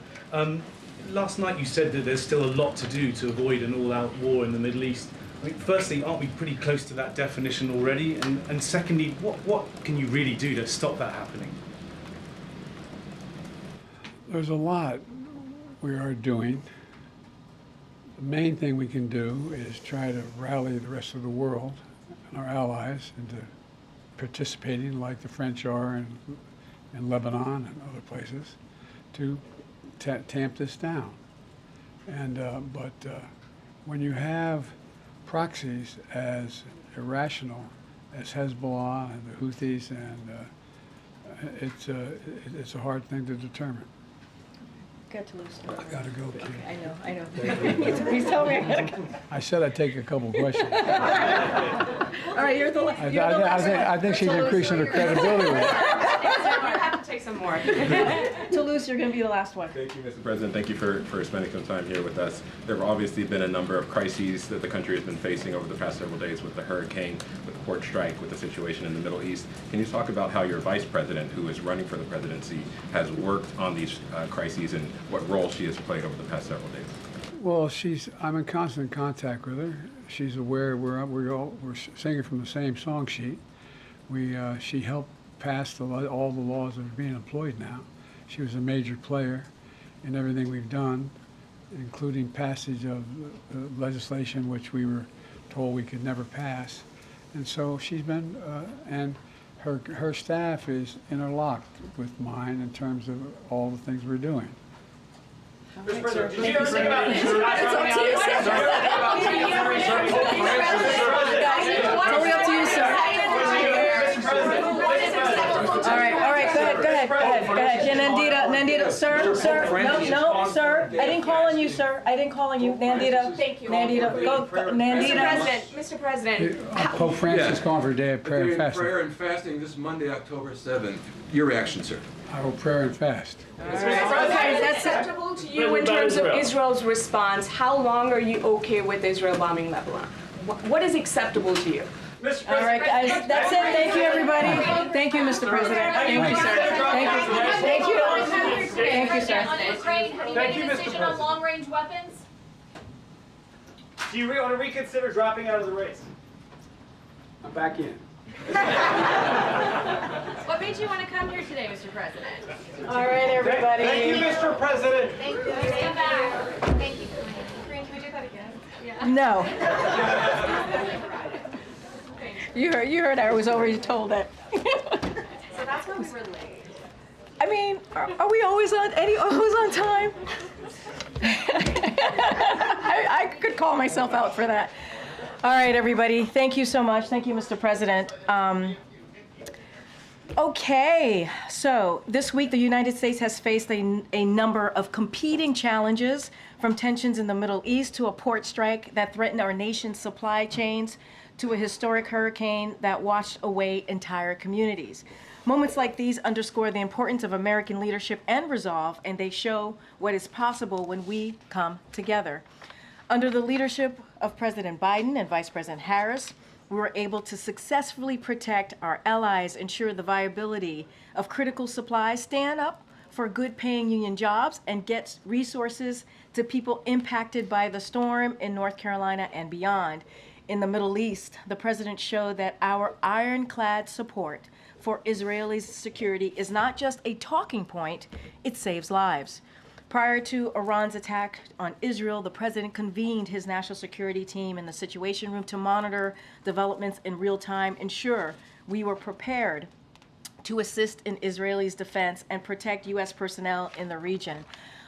Last night you said that there's still a lot to do to avoid an all-out war in the Middle East. I mean, firstly, aren't we pretty close to that definition already? And secondly, what can you really do to stop that happening? There's a lot we are doing. The main thing we can do is try to rally the rest of the world and our allies into participating like the French are in Lebanon and other places to tamp this down. And but when you have proxies as irrational as Hezbollah and the Houthis, and it's a hard thing to determine. Got to lose. I gotta go, Keith. I know. He's telling me I gotta go. I said I'd take a couple questions. All right, you're the last. I think she's increasing her credibility with it. You have to take some more. Toulouse, you're going to be the last one. Thank you, Mr. President. Thank you for spending some time here with us. There have obviously been a number of crises that the country has been facing over the past several days with the hurricane, with the port strike, with the situation in the Middle East. Can you talk about how your vice president, who is running for the presidency, has worked on these crises and what role she has played over the past several days? Well, I'm in constant contact with her. She's aware we're singing from the same song sheet. She helped pass all the laws that are being employed now. She was a major player in everything we've done, including passage of legislation which we were told we could never pass. And so she's been, and her staff is interlocked with mine in terms of all the things we're doing. Mr. President, did you ever think about Totally up to you, sir. All right, go ahead. Yeah, Nandita, sir, no, sir. I didn't call on you, sir. I didn't call on you, Nandita. Thank you. Nandita, go, Nandita. Mr. President. Pope Francis calling for a day of prayer and fasting. Prayer and fasting this Monday, October 7th. Your reaction, sir? I will prayer and fast. Okay, that's acceptable to you in terms of Israel's response. How long are you okay with Israel bombing Lebanon? What is acceptable to you? All right, guys, that's it. Thank you, everybody. Thank you, Mr. President. Thank you, sir. Thank you, sir. On Ukraine, have you made a decision on long-range weapons? Do you want to reconsider dropping out of the race? I'm back in. What made you want to come here today, Mr. President? All right, everybody. Thank you, Mr. President. Thank you. Stand back. Thank you. Karine, can we do that again? Yeah. No. You heard I was already told that. So that's where we were late. I mean, are we always on time? I could call myself out for that. All right, everybody. Thank you so much. Thank you, Mr. President. Okay, so this week the United States has faced a number of competing challenges, from tensions in the Middle East to a port strike that threatened our nation's supply chains to a historic hurricane that washed away entire communities. Moments like these underscore the importance of American leadership and resolve, and they show what is possible when we come together. Under the leadership of President Biden and Vice President Harris, we were able to successfully protect our allies, ensure the viability of critical supplies, stand up for good-paying union jobs, and get resources to people impacted by the storm in North Carolina and beyond. In the Middle East, the president showed that our ironclad support for Israelis' security is not just a talking point, it saves lives. Prior to Iran's attack on Israel, the president convened his national security team in the Situation Room to monitor developments in real time, ensure we were prepared to assist in Israelis' defense and protect U.S. personnel in the region.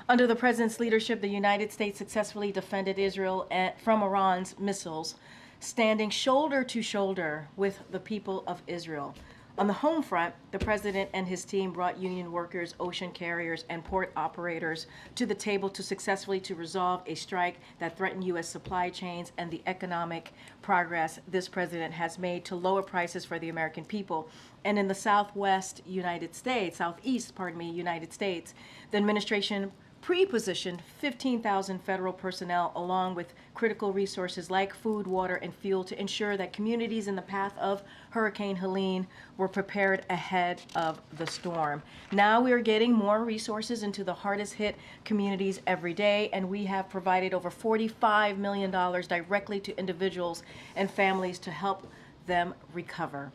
Under the president's leadership, the United States successfully defended Israel from Iran's missiles, standing shoulder to shoulder with the people of Israel. On the home front, the president and his team brought union workers, ocean carriers, and port operators to the table to successfully resolve a strike that threatened U.S. supply chains and the economic progress this president has made to lower prices for the American people. And in the southeast United States, the administration pre-positioned 15,000 federal personnel along with critical resources like food, water, and fuel to ensure that communities in the path of Hurricane Helene were prepared ahead of the storm. Now we are getting more resources into the hardest hit communities every day, and we have provided over $45 million directly to individuals and families to help them recover.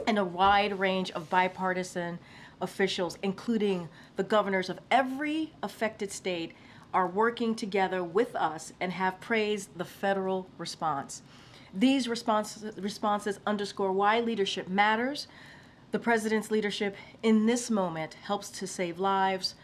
And a wide range of bipartisan officials, including the governors of every affected state, are working together with us and have praised the federal response. These responses underscore why leadership matters. The president's leadership in this moment helps to save lives,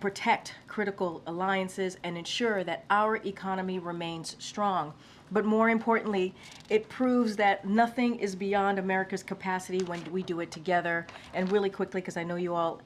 protect critical alliances, and ensure that our economy remains strong. But more importantly, it proves that nothing is beyond America's capacity when we do it together. And really quickly, because I know you all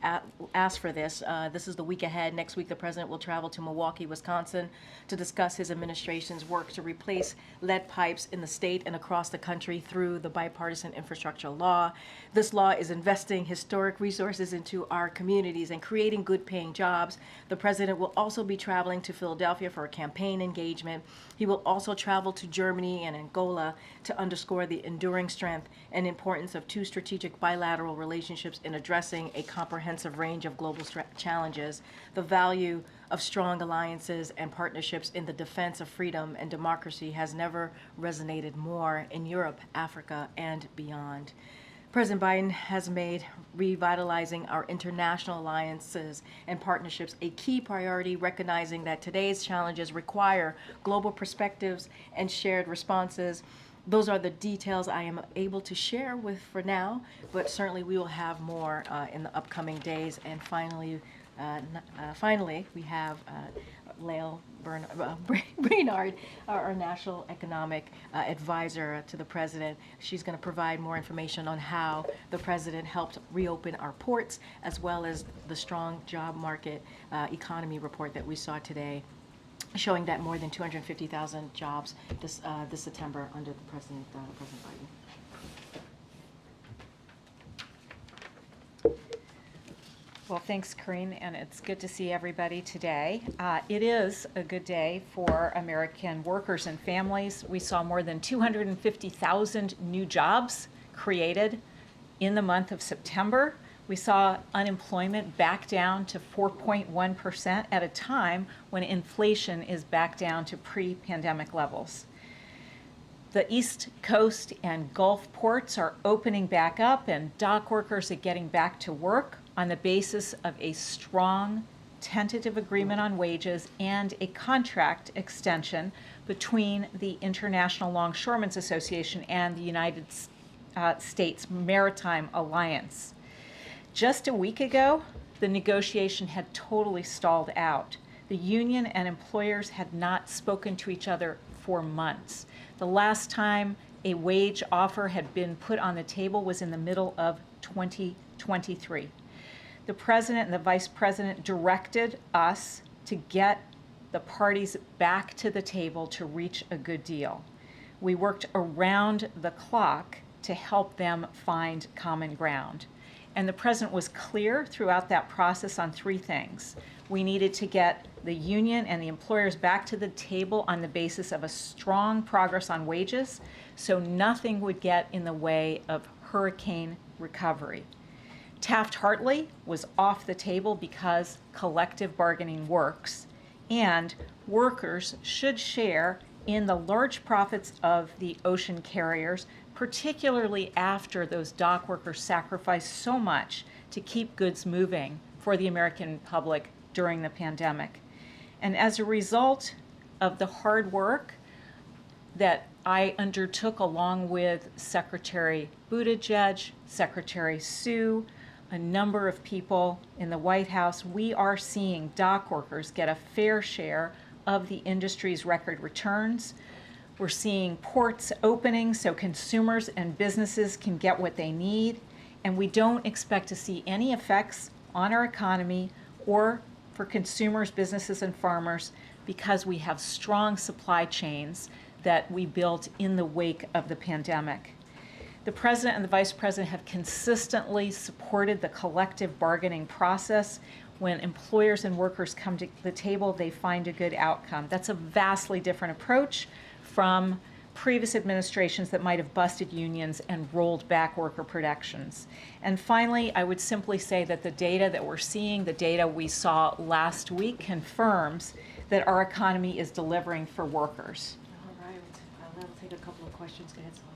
asked for this, this is the week ahead. Next week, the president will travel to Milwaukee, Wisconsin to discuss his administration's work to replace lead pipes in the state and across the country through the bipartisan infrastructure law. This law is investing historic resources into our communities and creating good-paying jobs. The president will also be traveling to Philadelphia for a campaign engagement. He will also travel to Germany and Angola to underscore the enduring strength and importance of two strategic bilateral relationships in addressing a comprehensive range of global challenges. The value of strong alliances and partnerships in the defense of freedom and democracy has never resonated more in Europe, Africa, and beyond. President Biden has made revitalizing our international alliances and partnerships a key priority, recognizing that today's challenges require global perspectives and shared responses. Those are the details I am able to share with for now, but certainly we will have more in the upcoming days. And finally, we have Lael Brainard, our national economic advisor to the president. She's going to provide more information on how the president helped reopen our ports, as well as the strong job market economy report that we saw today, showing that more than 250,000 jobs this September under the President Biden. Well, thanks, Karine, and it's good to see everybody today. It is a good day for American workers and families. We saw more than 250,000 new jobs created in the month of September. We saw unemployment back down to 4.1% at a time when inflation is back down to pre-pandemic levels. The East Coast and Gulf ports are opening back up, and dock workers are getting back to work on the basis of a strong tentative agreement on wages and a contract extension between the International Longshoremen's Association and the United States Maritime Alliance. Just a week ago, the negotiation had totally stalled out. The union and employers had not spoken to each other for months. The last time a wage offer had been put on the table was in the middle of 2023. The President and the Vice President directed us to get the parties back to the table to reach a good deal. We worked around the clock to help them find common ground. And the President was clear throughout that process on three things. We needed to get the union and the employers back to the table on the basis of a strong progress on wages, so nothing would get in the way of hurricane recovery. Taft-Hartley was off the table because collective bargaining works, and workers should share in the large profits of the ocean carriers, particularly after those dock workers sacrificed so much to keep goods moving for the American public during the pandemic. And as a result of the hard work that I undertook along with Secretary Buttigieg, Secretary Sue, a number of people in the White House, we are seeing dock workers get a fair share of the industry's record returns. We're seeing ports opening so consumers and businesses can get what they need, and we don't expect to see any effects on our economy or for consumers, businesses, and farmers because we have strong supply chains that we built in the wake of the pandemic. The President and the Vice President have consistently supported the collective bargaining process. When employers and workers come to the table, they find a good outcome. That's a vastly different approach from previous administrations that might have busted unions and rolled back worker protections. And finally, I would simply say that the data that we're seeing, the data we saw last week, confirms that our economy is delivering for workers. All right, I'll take a couple of questions. Go ahead, Salome.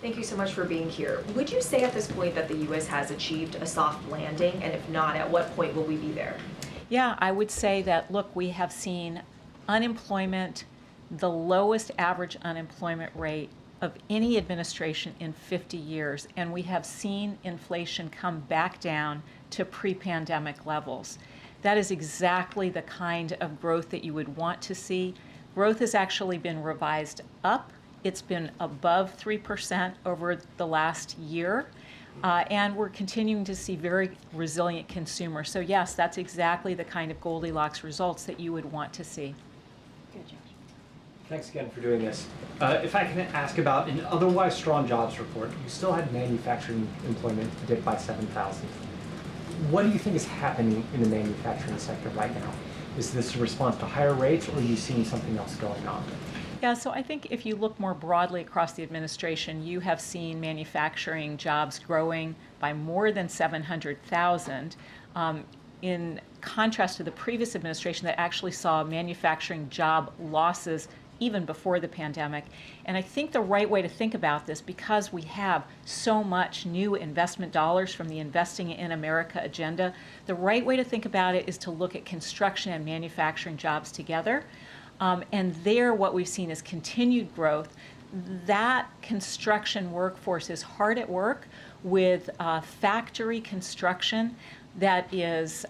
Thank you so much for being here. Would you say at this point that the U.S. has achieved a soft landing? And if not, at what point will we be there? Yeah, I would say that, look, we have seen unemployment, the lowest average unemployment rate of any administration in 50 years, and we have seen inflation come back down to pre-pandemic levels. That is exactly the kind of growth that you would want to see. Growth has actually been revised up. It's been above 3% over the last year, and we're continuing to see very resilient consumers. So yes, that's exactly the kind of Goldilocks results that you would want to see. Good, Josh. Thanks again for doing this. If I can ask about an otherwise strong jobs report, you still had manufacturing employment dip by 7,000. What do you think is happening in the manufacturing sector right now? Is this a response to higher rates, or are you seeing something else going on? Yeah, so I think if you look more broadly across the administration, you have seen manufacturing jobs growing by more than 700,000. In contrast to the previous administration that actually saw manufacturing job losses even before the pandemic. And I think the right way to think about this, because we have so much new investment dollars from the Investing in America agenda, the right way to think about it is to look at construction and manufacturing jobs together. And there what we've seen is continued growth. That construction workforce is hard at work with factory construction that is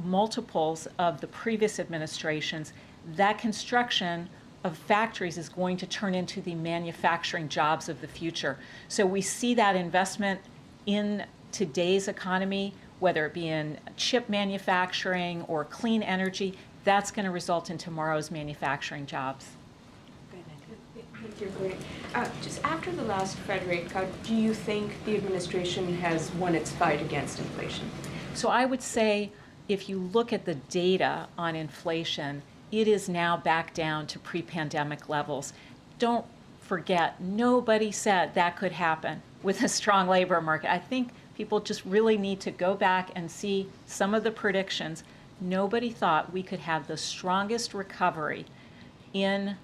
multiples of the previous administrations. That construction of factories is going to turn into the manufacturing jobs of the future. So we see that investment in today's economy, whether it be in chip manufacturing or clean energy, that's going to result in tomorrow's manufacturing jobs. Thank you, Karine. Just after the last Fed rate cut, do you think the administration has won its fight against inflation? So I would say if you look at the data on inflation, it is now back down to pre-pandemic levels. Don't forget, nobody said that could happen with a strong labor market. I think people just really need to go back and see some of the predictions. Nobody thought we could have the strongest recovery in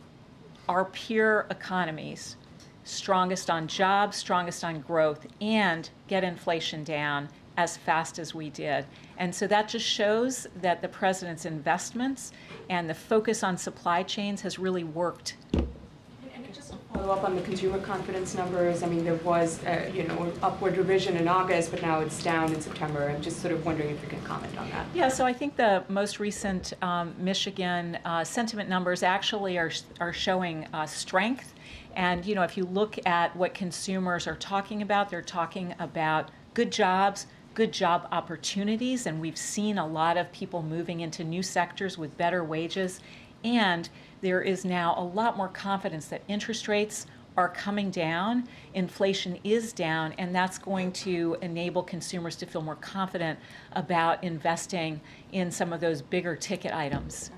our peer economies, strongest on jobs, strongest on growth, and get inflation down as fast as we did. And so that just shows that the president's investments and the focus on supply chains has really worked. And just to follow up on the consumer confidence numbers, I mean, there was an upward revision in August, but now it's down in September. I'm just sort of wondering if you can comment on that. Yeah, so I think the most recent Michigan sentiment numbers actually are showing strength. And, if you look at what consumers are talking about, they're talking about good jobs, good job opportunities, and we've seen a lot of people moving into new sectors with better wages. And there is now a lot more confidence that interest rates are coming down, inflation is down, and that's going to enable consumers to feel more confident about investing in some of those bigger ticket items.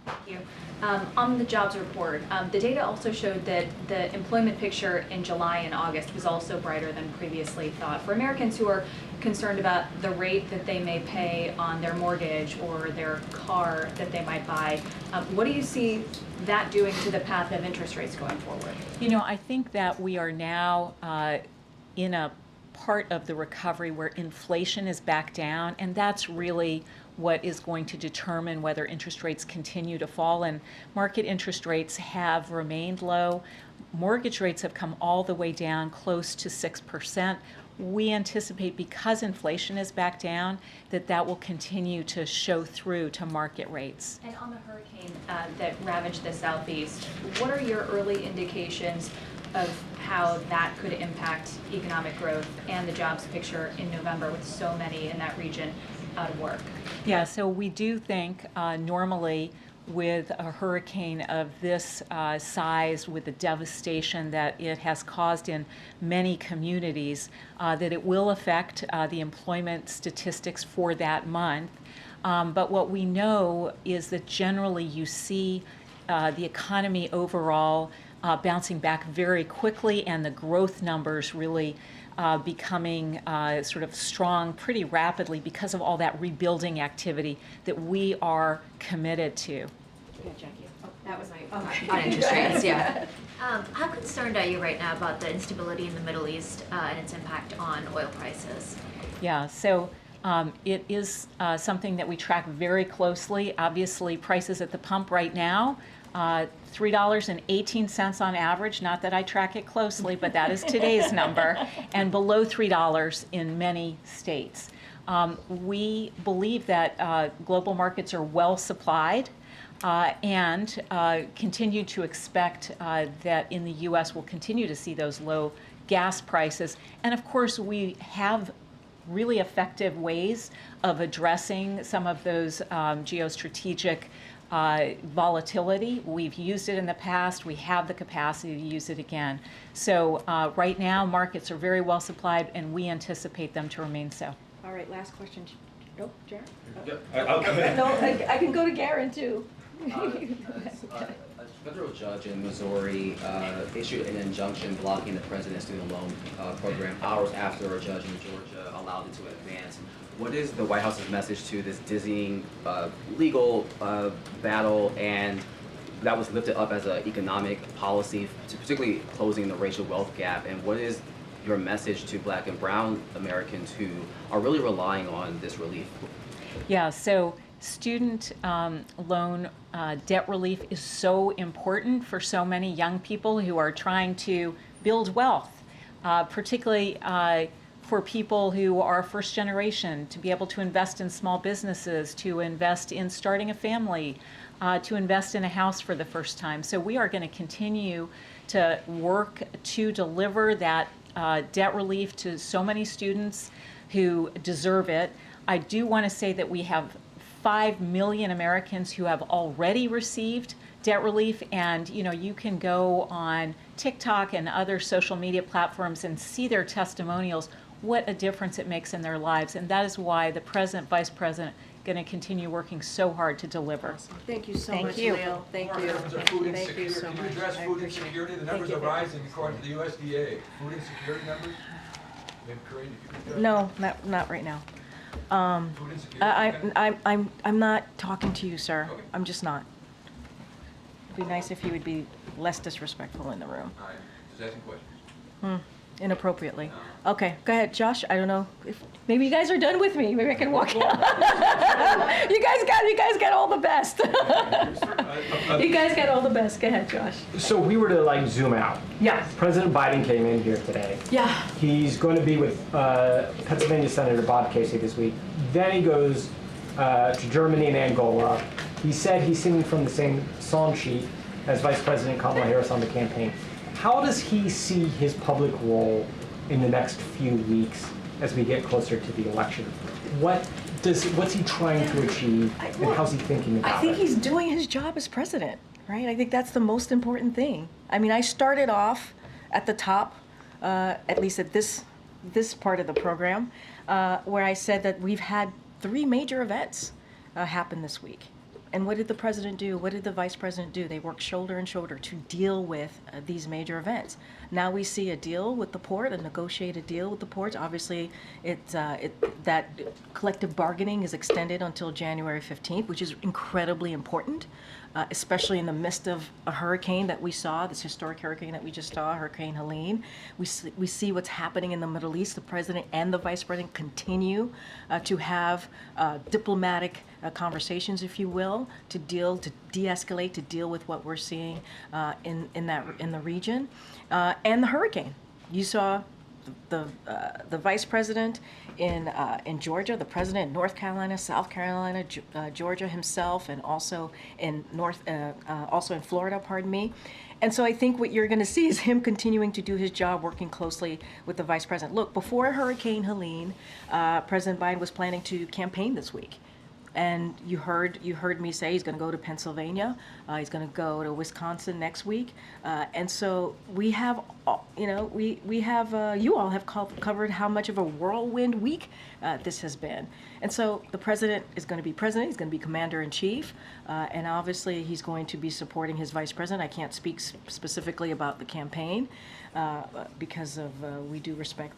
Thank you. On the jobs report, the data also showed that the employment picture in July and August was also brighter than previously thought. For Americans who are concerned about the rate that they may pay on their mortgage or their car that they might buy, what do you see that doing to the path of interest rates going forward? You know, I think that we are now in a part of the recovery where inflation is back down, and that's really what is going to determine whether interest rates continue to fall. And market interest rates have remained low. Mortgage rates have come all the way down close to 6%. We anticipate, because inflation is back down, that that will continue to show through to market rates. And on the hurricane that ravaged the Southeast, what are your early indications of how that could impact economic growth and the jobs picture in November with so many in that region out of work? Yeah, so we do think normally with a hurricane of this size, with the devastation that it has caused in many communities, that it will affect the employment statistics for that month. But what we know is that generally you see the economy overall bouncing back very quickly, and the growth numbers really becoming sort of strong pretty rapidly because of all that rebuilding activity that we are committed to. Yeah, Jackie. Oh, that was my on interest rates, yeah. How concerned are you right now about the instability in the Middle East and its impact on oil prices? Yeah, so it is something that we track very closely. Obviously, prices at the pump right now, $3.18 on average. Not that I track it closely, but that is today's number, and below $3 in many states. We believe that global markets are well supplied, and continue to expect that in the U.S. we'll continue to see those low gas prices. And of course, we have really effective ways of addressing some of those geostrategic volatility. We've used it in the past. We have the capacity to use it again. So right now, markets are very well supplied, and we anticipate them to remain so. All right, last question. Nope, Jared? Okay. No, I can go to Garen too. A federal judge in Missouri issued an injunction blocking the president's student loan program hours after a judge in Georgia allowed it to advance. What is the White House's message to this dizzying legal battle, and that was lifted up as an economic policy, to particularly closing the racial wealth gap? And what is your message to Black and Brown Americans who are really relying on this relief? Yeah, so student loan debt relief is so important for so many young people who are trying to build wealth, particularly for people who are first generation, to be able to invest in small businesses, to invest in starting a family, to invest in a house for the first time. So we are going to continue to work to deliver that debt relief to so many students who deserve it. I do want to say that we have 5 million Americans who have already received debt relief, and you can go on TikTok and other social media platforms and see their testimonials, what a difference it makes in their lives. And that is why the president, vice president, going to continue working so hard to deliver. Thank you so Thank much, you. Leo. Thank you. Thank you so much. Can you address food insecurity? The numbers are rising according to the USDA. Food insecurity numbers? Maybe Karine, if you could. No, not right now. Food insecurity? I'm not talking to you, sir. Okay. I'm just not. It'd be nice if you would be less disrespectful in the room. All right, just asking questions. Inappropriately. Okay, go ahead, Josh. I don't know if maybe you guys are done with me. Maybe I can walk out. You guys got all the best. You guys got all the best. Go ahead, Josh. So we were to zoom out. Yeah. President Biden came in here today. Yeah. He's going to be with Pennsylvania Senator Bob Casey this week. Then he goes to Germany and Angola. He said he's singing from the same song sheet as Vice President Kamala Harris on the campaign. How does he see his public role in the next few weeks as we get closer to the election? What's he trying to achieve, and how's he thinking about it? I think he's doing his job as president, right? I think that's the most important thing. I mean, I started off at the top, at least at this part of the program, where I said that we've had 3 major events happen this week. And what did the president do? What did the vice president do? They worked shoulder and shoulder to deal with these major events. Now we see a deal with the port, a negotiated deal with the ports. Obviously, that collective bargaining is extended until January 15th, which is incredibly important, especially in the midst of a hurricane that we saw, this historic hurricane that we just saw, Hurricane Helene. We see what's happening in the Middle East. The president and the vice president continue to have diplomatic conversations, if you will, to de-escalate, to deal with what we're seeing in the region, and the hurricane. You saw the vice president in Georgia, the president in North Carolina, South Carolina, Georgia himself, and also in Florida, pardon me. And so I think what you're going to see is him continuing to do his job, working closely with the vice president. Look, before Hurricane Helene, President Biden was planning to campaign this week. And you heard me say he's going to go to Pennsylvania. He's going to go to Wisconsin next week. And so we have, you all have covered how much of a whirlwind week this has been. And so the president is going to be president. He's going to be commander in chief. And obviously he's going to be supporting his vice president. I can't speak specifically about the campaign because of we do respect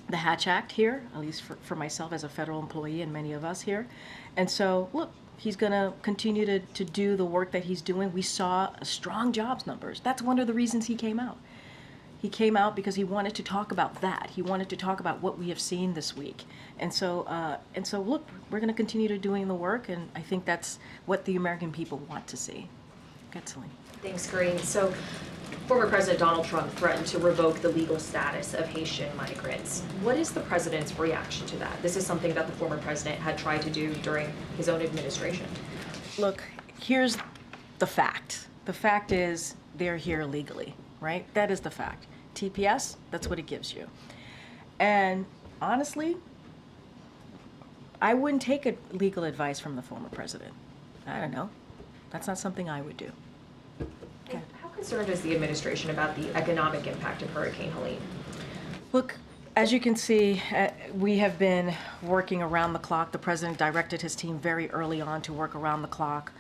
the Hatch Act here, at least for myself as a federal employee and many of us here. And so, look, he's going to continue to do the work that he's doing. We saw strong jobs numbers. That's one of the reasons he came out. He came out because he wanted to talk about that. He wanted to talk about what we have seen this week. And so look, we're going to continue to doing the work, and I think that's what the American people want to see. Good, Celine. Thanks, Karine. So, former President Donald Trump threatened to revoke the legal status of Haitian migrants. What is the president's reaction to that? This is something that the former president had tried to do during his own administration. Look, here's the fact. The fact is they're here legally, right? That is the fact. TPS, that's what it gives you. And honestly, I wouldn't take legal advice from the former president. I don't know. That's not something I would do. Okay. How concerned is the administration about the economic impact of Hurricane Helene? Look, as you can see, we have been working around the clock. The president directed his team very early on to work around the clock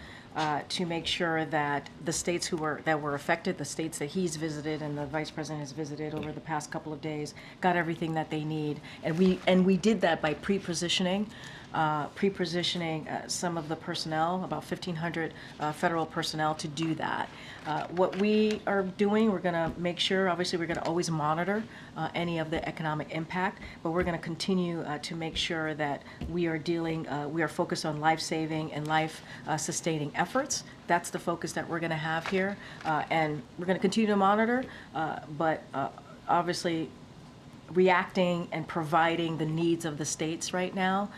to make sure that the states that were affected, the states that he's visited and the vice president has visited over the past couple of days, got everything that they need. And we did that by pre-positioning some of the personnel, about 1,500 federal personnel, to do that. What we are doing, we're going to make sure, obviously we're going to always monitor any of the economic impact, but we're going to continue to make sure that we are focused on life-saving and life-sustaining efforts. That's the focus that we're going to have here, and we're going to continue to monitor, but obviously reacting and providing the needs of the states right now,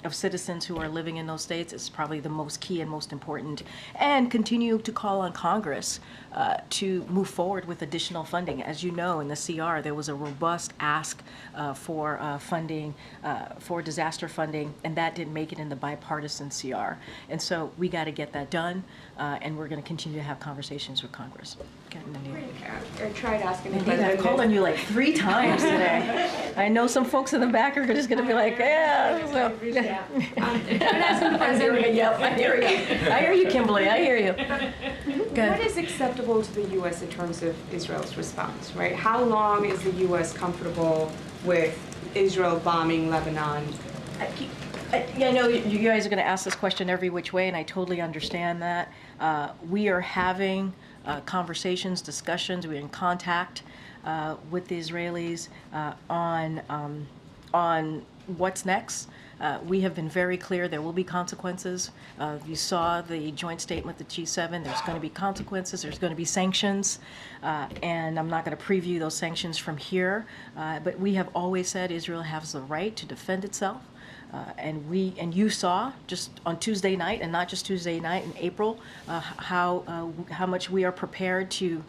of citizens who are living in those states, is probably the most key and most important. And continue to call on Congress to move forward with additional funding. As you know, in the CR, there was a robust ask for funding, for disaster funding, and that didn't make it in the bipartisan CR. And so we got to get that done, and we're going to continue to have conversations with Congress. I tried asking the Indeed, I've called on you like 3 times today. I know some folks in the back are just going to be like, yeah. So. Yep, I hear you. I hear you, Kimberly. I hear you. What is acceptable to the U.S. in terms of Israel's response, right? How long is the U.S. comfortable with Israel bombing Lebanon? I know you guys are going to ask this question every which way, and I totally understand that. We are having conversations, discussions. We're in contact with the Israelis on what's next. We have been very clear there will be consequences. You saw the joint statement, the G7. There's going to be consequences. There's going to be sanctions. And I'm not going to preview those sanctions from here. But we have always said Israel has the right to defend itself. And you saw just on Tuesday night, and not just Tuesday night in April, how much we are prepared to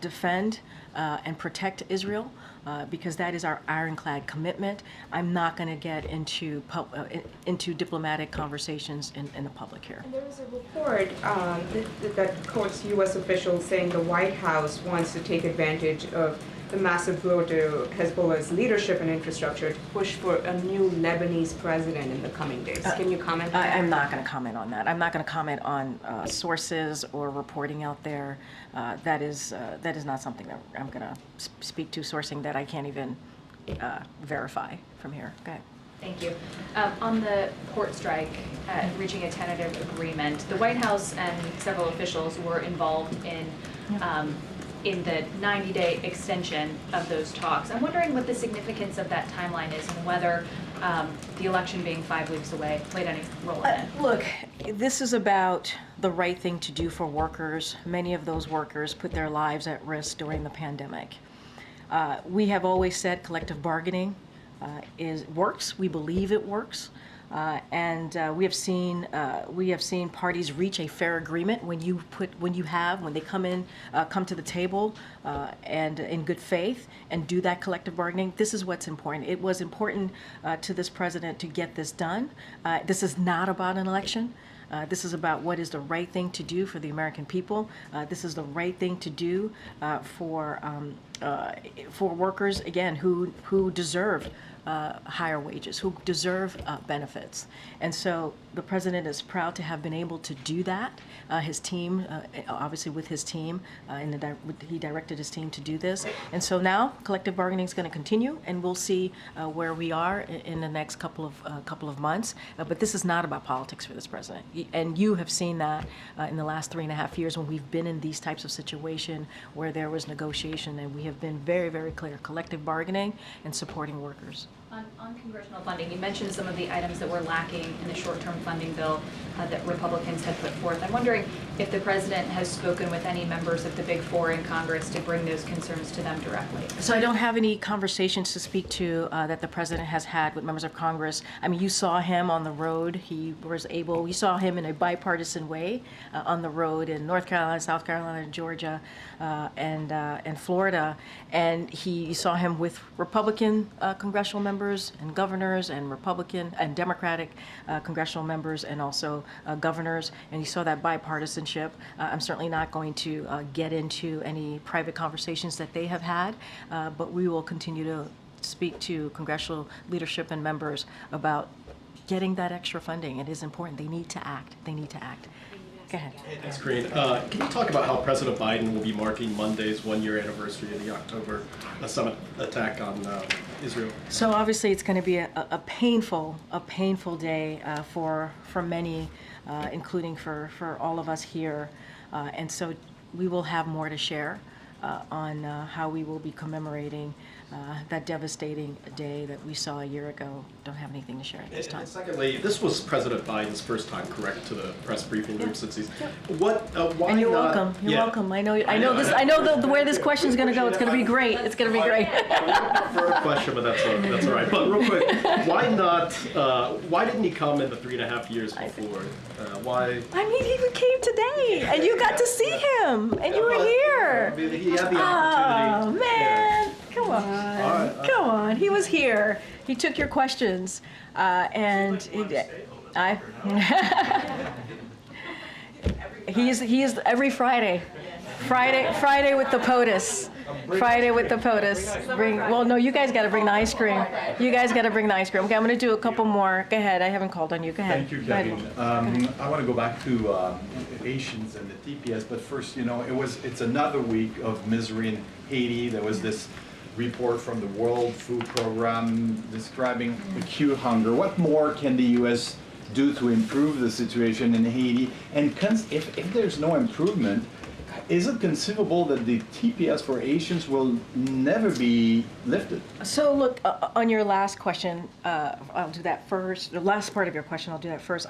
defend and protect Israel, because that is our ironclad commitment. I'm not going to get into diplomatic conversations in the public here. And there was a report that quotes U.S. officials saying the White House wants to take advantage of the massive blow to Hezbollah's leadership and infrastructure to push for a new Lebanese president in the coming days. Can you comment on that? I'm not going to comment on that. I'm not going to comment on sources or reporting out there. That is not something that I'm going to speak to, sourcing that I can't even verify from here. Go ahead. Thank you. On the port strike, reaching a tentative agreement, the White House and several officials were involved in the 90-day extension of those talks. I'm wondering what the significance of that timeline is and whether the election being 5 weeks away played any role in it. Look, this is about the right thing to do for workers. Many of those workers put their lives at risk during the pandemic. We have always said collective bargaining works. We believe it works. And we have seen parties reach a fair agreement when they come to the table and in good faith and do that collective bargaining. This is what's important. It was important to this president to get this done. This is not about an election. This is about what is the right thing to do for the American people. This is the right thing to do for workers, again, who deserve higher wages, who deserve benefits. And so the president is proud to have been able to do that. His team, obviously with his team, he directed his team to do this. And so now collective bargaining is going to continue, and we'll see where we are in the next couple of months. But this is not about politics for this president. And you have seen that in the last 3.5 years when we've been in these types of situations where there was negotiation, and we have been very, very clear, collective bargaining and supporting workers. On congressional funding, you mentioned some of the items that were lacking in the short-term funding bill that Republicans had put forth. I'm wondering if the president has spoken with any members of the Big Four in Congress to bring those concerns to them directly. So I don't have any conversations to speak to that the president has had with members of Congress. I mean, you saw him on the road. You saw him in a bipartisan way on the road in North Carolina, South Carolina, Georgia, and Florida. And you saw him with Republican congressional members and governors and Republican and Democratic congressional members and also governors, and you saw that bipartisanship. I'm certainly not going to get into any private conversations that they have had, but we will continue to speak to congressional leadership and members about getting that extra funding. It is important. They need to act. They need to act. Go ahead. Hey, thanks, Karine. Can you talk about how President Biden will be marking Monday's 1-year anniversary of the October summit attack on Israel? So obviously it's going to be a painful day for many, including for all of us here. And so we will have more to share on how we will be commemorating that devastating day that we saw a year ago. Don't have anything to share at this time. And secondly, this was President Biden's first time, correct, to the press briefing room since he's. Why and you're not? welcome. You're welcome. I know this. I know where this question is going to go. It's going to be great. It's going to be great. I prefer a question, but that's all right. But real quick, why not? Why didn't he come in the 3.5 years before? Why? I mean, he came today, and you got to see him, and you were here. I mean, he had the opportunity. Oh man. Yeah. Come on, come on. He was here. He took your questions, and he is every Friday. Friday with the POTUS. Friday with the POTUS. No, you guys got to bring the ice cream. You guys got to bring the ice cream. Okay, I'm going to do a couple more. Go ahead. I haven't called on you. Go ahead. Thank you, Karine. I want to go back to Haitians and the TPS, but first, it's another week of misery in Haiti. There was this report from the World Food Program describing acute hunger. What more can the U.S. do to improve the situation in Haiti? And if there's no improvement, is it conceivable that the TPS for Haitians will never be lifted? So look, on your last question, I'll do that first. The last part of your question, I'll do that first.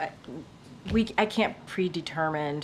I can't predetermine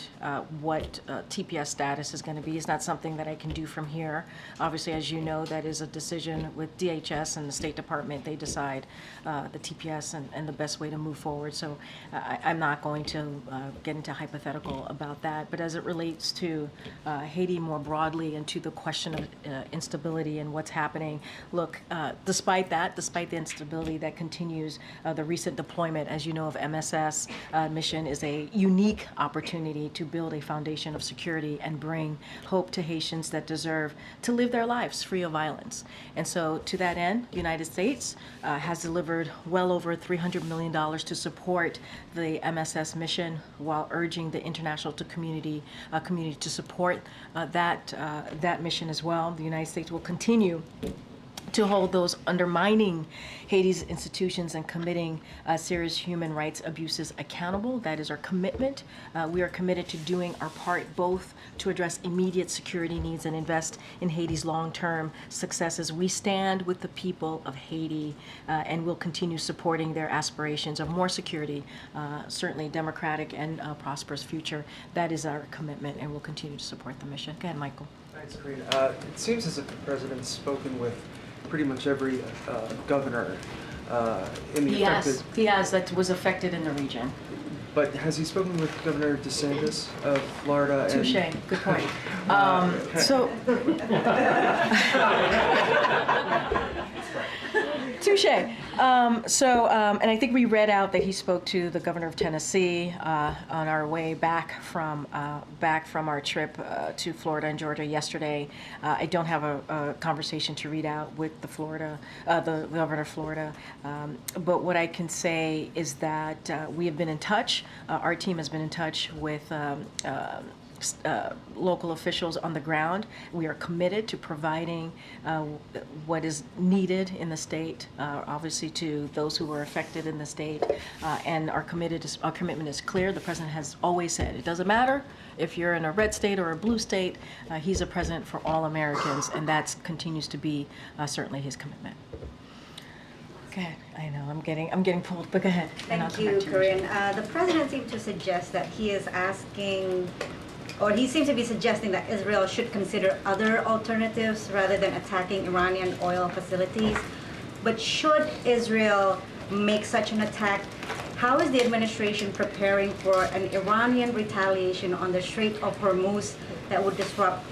what TPS status is going to be. It's not something that I can do from here. Obviously, as you know, that is a decision with DHS and the State Department. They decide the TPS and the best way to move forward. So I'm not going to get into hypothetical about that. But as it relates to Haiti more broadly and to the question of instability and what's happening, look, despite the instability that continues, the recent deployment, as you know, of MSS mission is a unique opportunity to build a foundation of security and bring hope to Haitians that deserve to live their lives free of violence. And so to that end, the United States has delivered well over $300 million to support the MSS mission while urging the international community to support that mission as well. The United States will continue to hold those undermining Haiti's institutions and committing serious human rights abuses accountable. That is our commitment. We are committed to doing our part both to address immediate security needs and invest in Haiti's long-term successes. We stand with the people of Haiti and will continue supporting their aspirations of more security, certainly democratic and prosperous future. That is our commitment, and we'll continue to support the mission. Go ahead, Michael. Thanks, Karine. It seems as if the president's spoken with pretty much every governor in the affected. He has, that was affected in the region. But has he spoken with Governor DeSantis of Florida? Touche, good point. Touche. And I think we read out that he spoke to the governor of Tennessee on our way back from our trip to Florida and Georgia yesterday. I don't have a conversation to read out with the governor of Florida, but what I can say is that we have been in touch. Our team has been in touch with local officials on the ground. We are committed to providing what is needed in the state, obviously to those who were affected in the state, and our commitment is clear. The president has always said it doesn't matter if you're in a red state or a blue state. He's a president for all Americans, and that continues to be certainly his commitment. Go ahead. I know I'm getting pulled, but go ahead. Thank you, Karine. The president seemed to suggest that he is asking, or he seems to be suggesting that Israel should consider other alternatives rather than attacking Iranian oil facilities. But should Israel make such an attack, how is the administration preparing for an Iranian retaliation on the Strait of Hormuz that would disrupt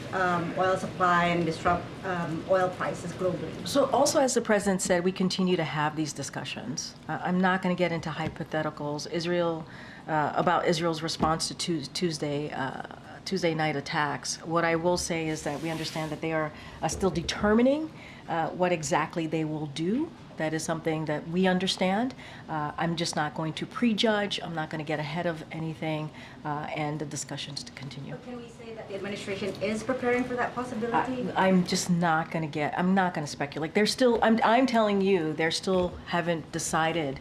oil supply and disrupt oil prices globally? So also, as the president said, we continue to have these discussions. I'm not going to get into hypotheticals. About Israel's response to Tuesday night attacks. What I will say is that we understand that they are still determining what exactly they will do. That is something that we understand. I'm just not going to prejudge. I'm not going to get ahead of anything, and the discussions to continue. But can we say that the administration is preparing for that possibility? I'm just not going to I'm not going to speculate. They're still, I'm telling you, they still haven't decided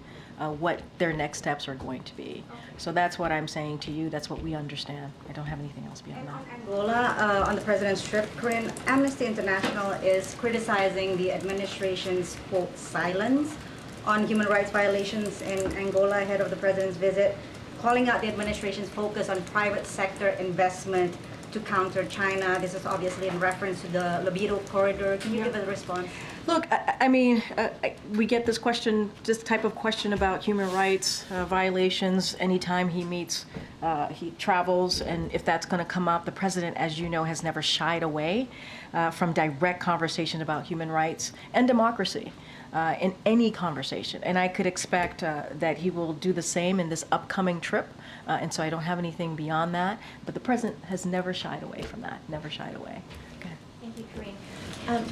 what their next steps are going to be. So that's what I'm saying to you. That's what we understand. I don't have anything else beyond that. Angola, on the president's trip, Karine, Amnesty International is criticizing the administration's, quote, silence on human rights violations in Angola ahead of the president's visit, calling out the administration's focus on private sector investment to counter China. This is obviously in reference to the Libido corridor. Can you give us a response? Look, I mean, we get this type of question about human rights violations anytime he travels, and if that's going to come up, the president, as you know, has never shied away from direct conversation about human rights and democracy in any conversation. And I could expect that he will do the same in this upcoming trip, and so I don't have anything beyond that, but the president has never shied away from that, never shied away. Okay. Thank you, Karine.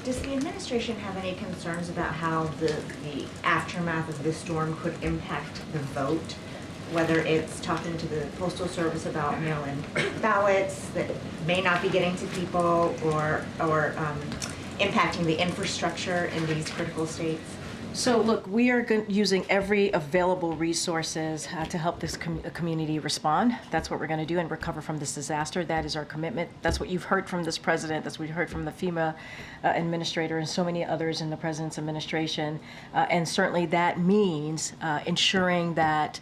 Does the administration have any concerns about how the aftermath of this storm could impact the vote? Whether it's talking to the Postal Service about mail-in ballots that may not be getting to people, or impacting the infrastructure in these critical states? So look, we are using every available resources to help this community respond. That's what we're going to do and recover from this disaster. That is our commitment. That's what you've heard from this president. That's what you heard from the FEMA administrator and so many others in the president's administration. And certainly that means ensuring that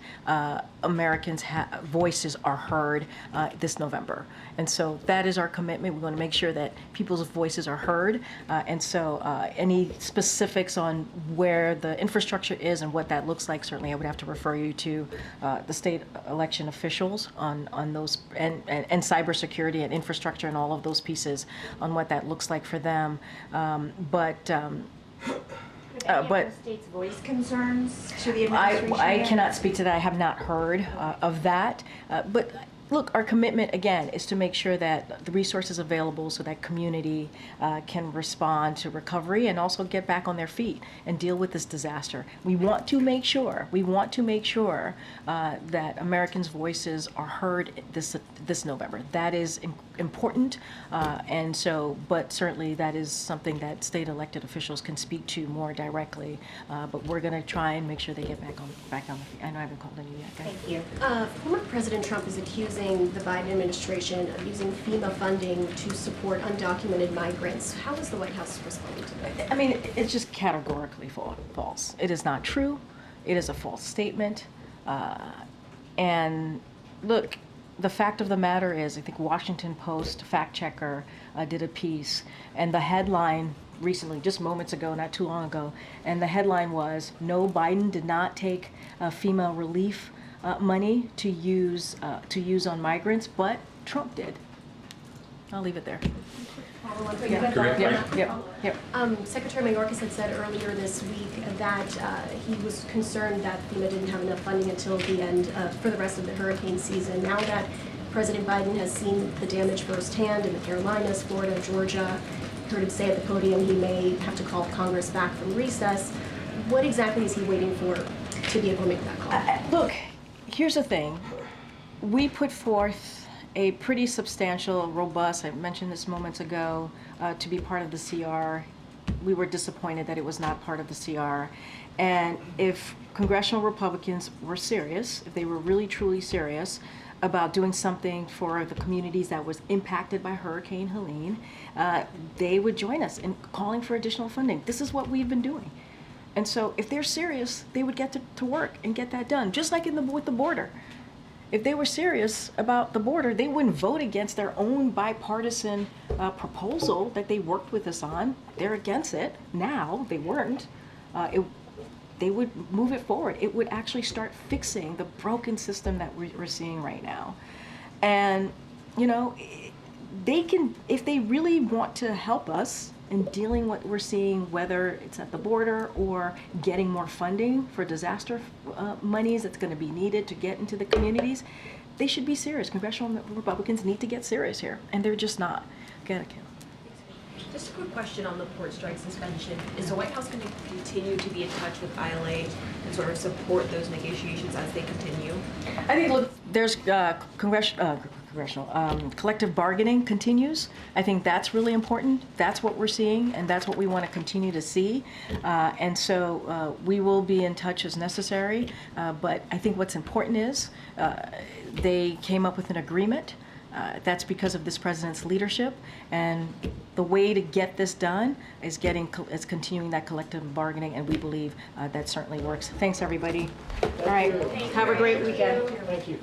Americans' voices are heard this November. And so that is our commitment. We want to make sure that people's voices are heard. And so any specifics on where the infrastructure is and what that looks like, certainly I would have to refer you to the state election officials on those, and cybersecurity and infrastructure and all of those pieces on what that looks like for them. But states voice concerns to the administration? I cannot speak to that. I have not heard of that. But look, our commitment, again, is to make sure that the resources available so that community can respond to recovery and also get back on their feet and deal with this disaster. We want to make sure that Americans' voices are heard this November. That is important, and so, but certainly that is something that state elected officials can speak to more directly. But we're going to try and make sure they get back on the feet. I know I haven't called any yet. Thank you. Former President Trump is accusing the Biden administration of using FEMA funding to support undocumented migrants. How is the White House responding to that? I mean, it's just categorically false. It is not true. It is a false statement. And look, the fact of the matter is, I think Washington Post fact checker did a piece, and the headline recently, just moments ago, not too long ago, and the headline was, "No, Biden did not take FEMA relief money to use on migrants, but Trump did." I'll leave it there. Secretary Mayorkas had said earlier this week that he was concerned that FEMA didn't have enough funding until the end for the rest of the hurricane season. Now that President Biden has seen the damage firsthand in the Carolinas, Florida, Georgia, heard him say at the podium he may have to call Congress back from recess. What exactly is he waiting for to be able to make that call? Look, here's the thing. We put forth a pretty substantial, robust, I mentioned this moments ago, to be part of the CR. We were disappointed that it was not part of the CR. And if congressional Republicans were serious, if they were really truly serious about doing something for the communities that was impacted by Hurricane Helene, they would join us in calling for additional funding. This is what we've been doing. And so if they're serious, they would get to work and get that done, just like with the border. If they were serious about the border, they wouldn't vote against their own bipartisan proposal that they worked with us on. They're against it now. They weren't. They would move it forward. It would actually start fixing the broken system that we're seeing right now. And, you know, they can, if they really want to help us in dealing with what we're seeing, whether it's at the border or getting more funding for disaster monies that's going to be needed to get into the communities, they should be serious. Congressional Republicans need to get serious here, and they're just not. Go ahead, Kim. Just a quick question on the port strike suspension. Is the White House going to continue to be in touch with ILA and sort of support those negotiations as they continue? I think, look, there's congressional collective bargaining continues. I think that's really important. That's what we're seeing, and that's what we want to continue to see. And so we will be in touch as necessary. But I think what's important is they came up with an agreement. That's because of this president's leadership, and the way to get this done is continuing that collective bargaining, and we believe that certainly works. Thanks, everybody. All right, have a great weekend. Thank you.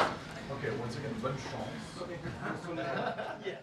Okay, once again, bonne chance. Yes.